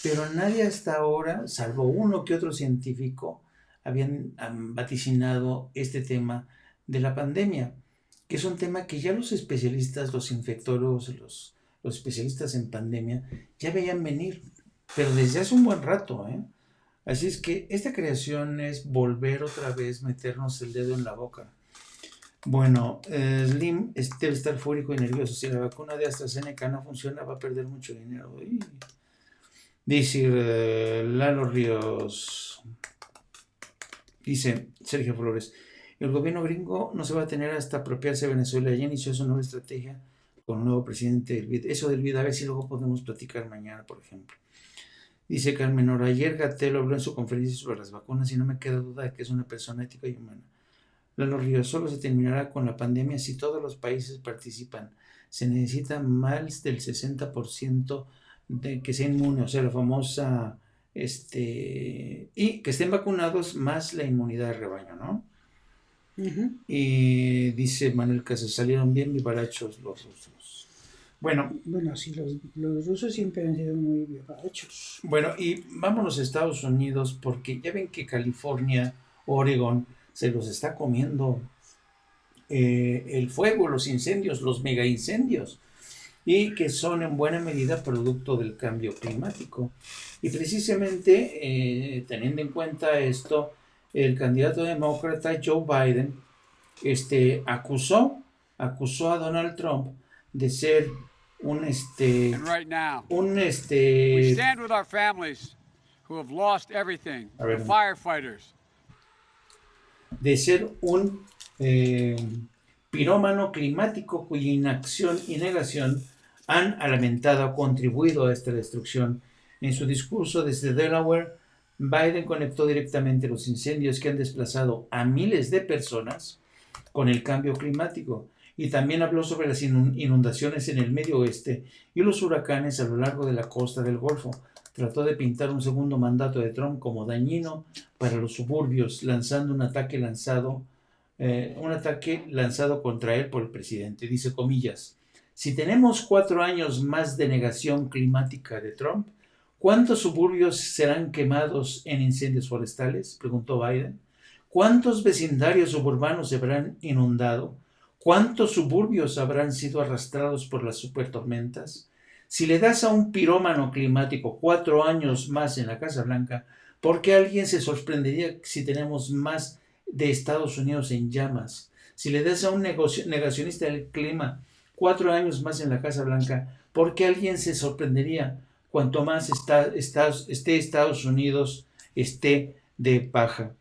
pero nadie hasta ahora, salvo uno que otro científico, habían vaticinado este tema de la pandemia, que es un tema que ya los especialistas, los infectólogos, los especialistas en pandemia, ya veían venir, pero desde hace un buen rato, ¿eh? Así es que esta creación es volver otra vez, meternos el dedo en la boca. Bueno, Slim debe estar fúrico y nervioso. Si la vacuna de AstraZeneca no funciona, va a perder mucho dinero. Dice Lalo Ríos. Dice Sergio Flores. El gobierno gringo no se va a tener hasta apropiarse de Venezuela. Ya inició su nueva estrategia con un nuevo presidente del BID. Eso del BID, a ver si luego podemos platicar mañana, por ejemplo. Dice Carmen Ora. Ayer Gatell habló en su conferencia sobre las vacunas y no me queda duda de que es una persona ética y humana. Lalo Ríos, solo se terminará con la pandemia si todos los países participan. Se necesita más del 60% de que sea inmune, o sea, la famosa, y que estén vacunados más la inmunidad de rebaño, ¿no? Uh-huh. Y dice Manuel Casas, salieron bien vivarachos los rusos. Bueno, sí, los rusos siempre han sido muy vivarachos. Bueno, y vámonos a Estados Unidos, porque ya ven que California, Oregon, se los está comiendo el fuego, los incendios, los mega incendios, y que son en buena medida producto del cambio climático. Y precisamente teniendo en cuenta esto, el candidato demócrata Joe Biden acusó a Donald Trump de ser we stand with our families who have lost everything, the firefighters, de ser un pirómano climático cuya inacción y negación han contribuido a esta destrucción. En su discurso desde Delaware, Biden conectó directamente los incendios que han desplazado a miles de personas con el cambio climático. Y también habló sobre las inundaciones en el Medio Oeste y los huracanes a lo largo de la costa del Golfo. Trató de pintar un segundo mandato de Trump como dañino para los suburbios, lanzando un ataque lanzado contra él por el presidente. Dice comillas: si tenemos 4 años más de negación climática de Trump, ¿cuántos suburbios serán quemados en incendios forestales?, preguntó Biden. ¿Cuántos vecindarios suburbanos se habrán inundado? ¿Cuántos suburbios habrán sido arrastrados por las supertormentas? Si le das a un pirómano climático 4 años más en la Casa Blanca, ¿por qué alguien se sorprendería si tenemos más de Estados Unidos en llamas? Si le das a un negacionista del clima 4 años más en la Casa Blanca, ¿por qué alguien se sorprendería cuanto más esté Estados Unidos esté de paja?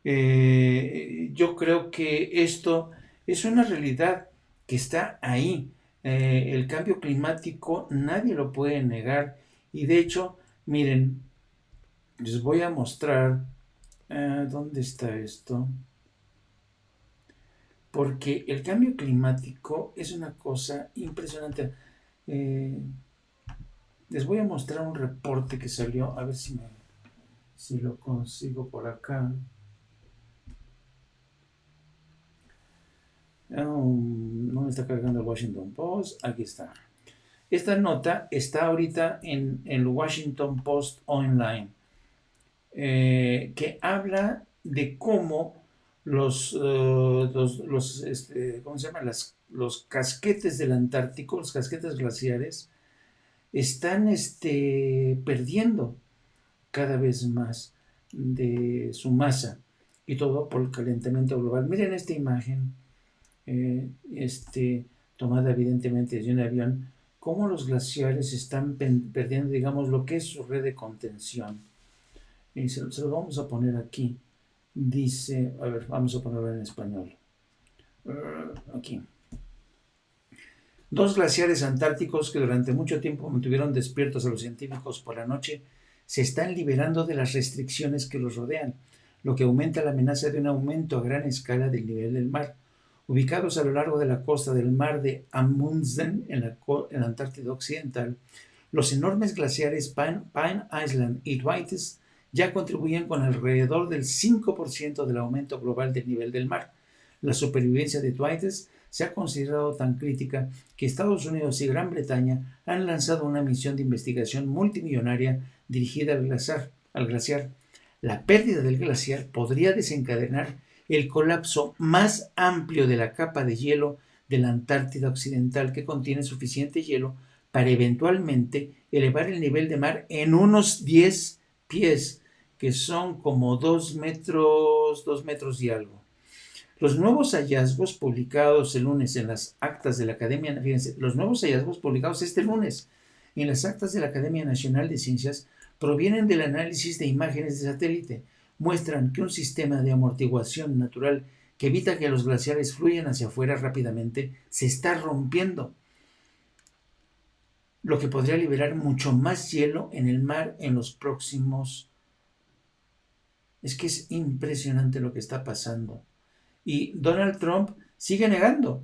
Yo creo que esto es una realidad que está ahí. El cambio climático nadie lo puede negar. Y de hecho, miren, les voy a mostrar dónde está esto. Porque el cambio climático es una cosa impresionante. Les voy a mostrar un reporte que salió, a ver si lo consigo por acá. No me está cargando el Washington Post. Aquí está. Esta nota está ahorita en el Washington Post Online, que habla de cómo los casquetes del Antártico, los casquetes glaciares, están perdiendo cada vez más de su masa, y todo por el calentamiento global. Miren esta imagen, tomada evidentemente desde un avión, cómo los glaciares están perdiendo, digamos, lo que es su red de contención. Y se lo vamos a poner aquí. Dice, a ver, vamos a ponerlo en español. Aquí. 2 glaciares antárticos que durante mucho tiempo mantuvieron despiertos a los científicos por la noche se están liberando de las restricciones que los rodean, lo que aumenta la amenaza de un aumento a gran escala del nivel del mar. Ubicados a lo largo de la costa del mar de Amundsen, en la Antártida Occidental, los enormes glaciares Pine Island y Dwights ya contribuyen con alrededor del 5% del aumento global del nivel del mar. La supervivencia de Dwights se ha considerado tan crítica que Estados Unidos y Gran Bretaña han lanzado una misión de investigación multimillonaria dirigida al glaciar. La pérdida del glaciar podría desencadenar el colapso más amplio de la capa de hielo de la Antártida Occidental, que contiene suficiente hielo para eventualmente elevar el nivel de mar en unos 10 pies, que son como 2 metros y algo. Los nuevos hallazgos publicados el lunes en las actas de la Academia, fíjense, los nuevos hallazgos publicados este lunes en las actas de la Academia Nacional de Ciencias provienen del análisis de imágenes de satélite. Muestran que un sistema de amortiguación natural que evita que los glaciares fluyan hacia afuera rápidamente se está rompiendo, lo que podría liberar mucho más hielo en el mar en los próximos. Es que es impresionante lo que está pasando. Y Donald Trump sigue negando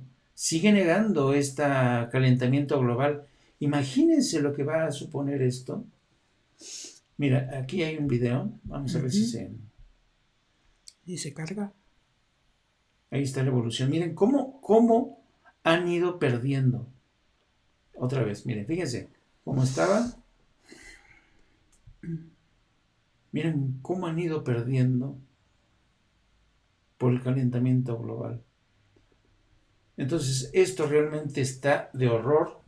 este calentamiento global. Imagínense lo que va a suponer esto. Mira, aquí hay un video. Vamos a ver si se... ¿Y se carga? Ahí está la evolución. Miren cómo han ido perdiendo. Otra vez, miren, fíjense cómo estaba. Miren cómo han ido perdiendo por el calentamiento global. Entonces, esto realmente está de horror.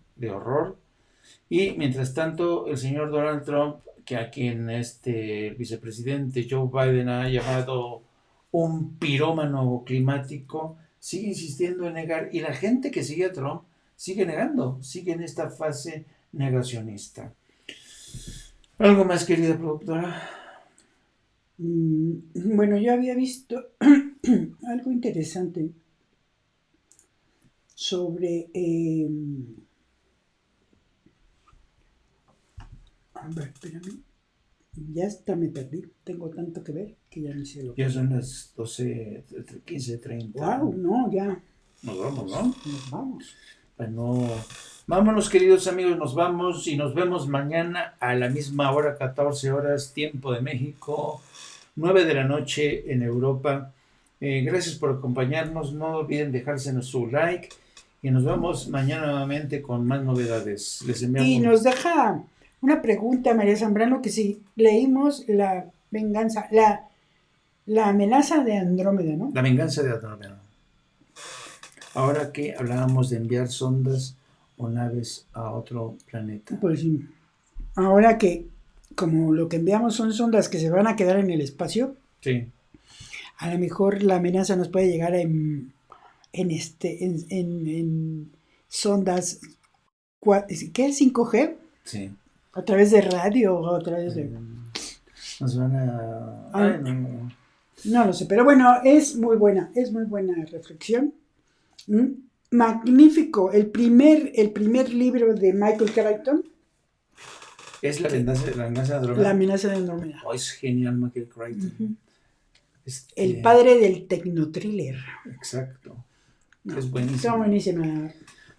Y mientras tanto, el señor Donald Trump, que a quien el vicepresidente Joe Biden ha llamado un pirómano climático, sigue insistiendo en negar, y la gente que sigue a Trump sigue negando, sigue en esta fase negacionista. ¿Algo más, querida productora? Bueno, yo había visto algo interesante sobre a ver, espérame, Ya hasta me perdí. Tengo tanto que ver que ya ni sé lo que. Ya son las 12, 15:30. Wow, no, ya. Nos vamos, ¿no? Nos vamos. Bueno, vámonos, queridos amigos, nos vamos y nos vemos mañana a la misma hora, 14 horas, tiempo de México, 9 de la noche en Europa. Gracias por acompañarnos, no olviden dejársenos su like y nos vemos mañana nuevamente con más novedades. Les enviamos. Y nos deja una pregunta, María Zambrano, que si leímos la venganza, la amenaza de Andrómeda, ¿no? La venganza de Andrómeda. Ahora que hablábamos de enviar sondas o naves a otro planeta. Pues ahora que como lo que enviamos son sondas que se van a quedar en el espacio, Sí. a lo mejor la amenaza nos puede llegar en sondas, ¿qué es 5G? Sí. A través de radio o a través de... Nos van a... Ay, no. No lo sé, pero bueno, es muy buena reflexión. Magnífico, el primer libro de Michael Crichton, Es la venganza de Andrómeda. La amenaza de Andrómeda. Oh, es genial, Michael Crichton. El padre del tecnotriller. Exacto. No, Es buenísimo. Está buenísima la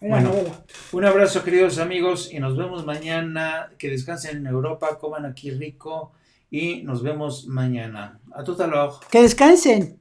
Bueno, novela. un abrazo, queridos amigos, y nos vemos mañana. Que descansen en Europa, coman aquí rico y nos vemos mañana. A total ojo. Que descansen.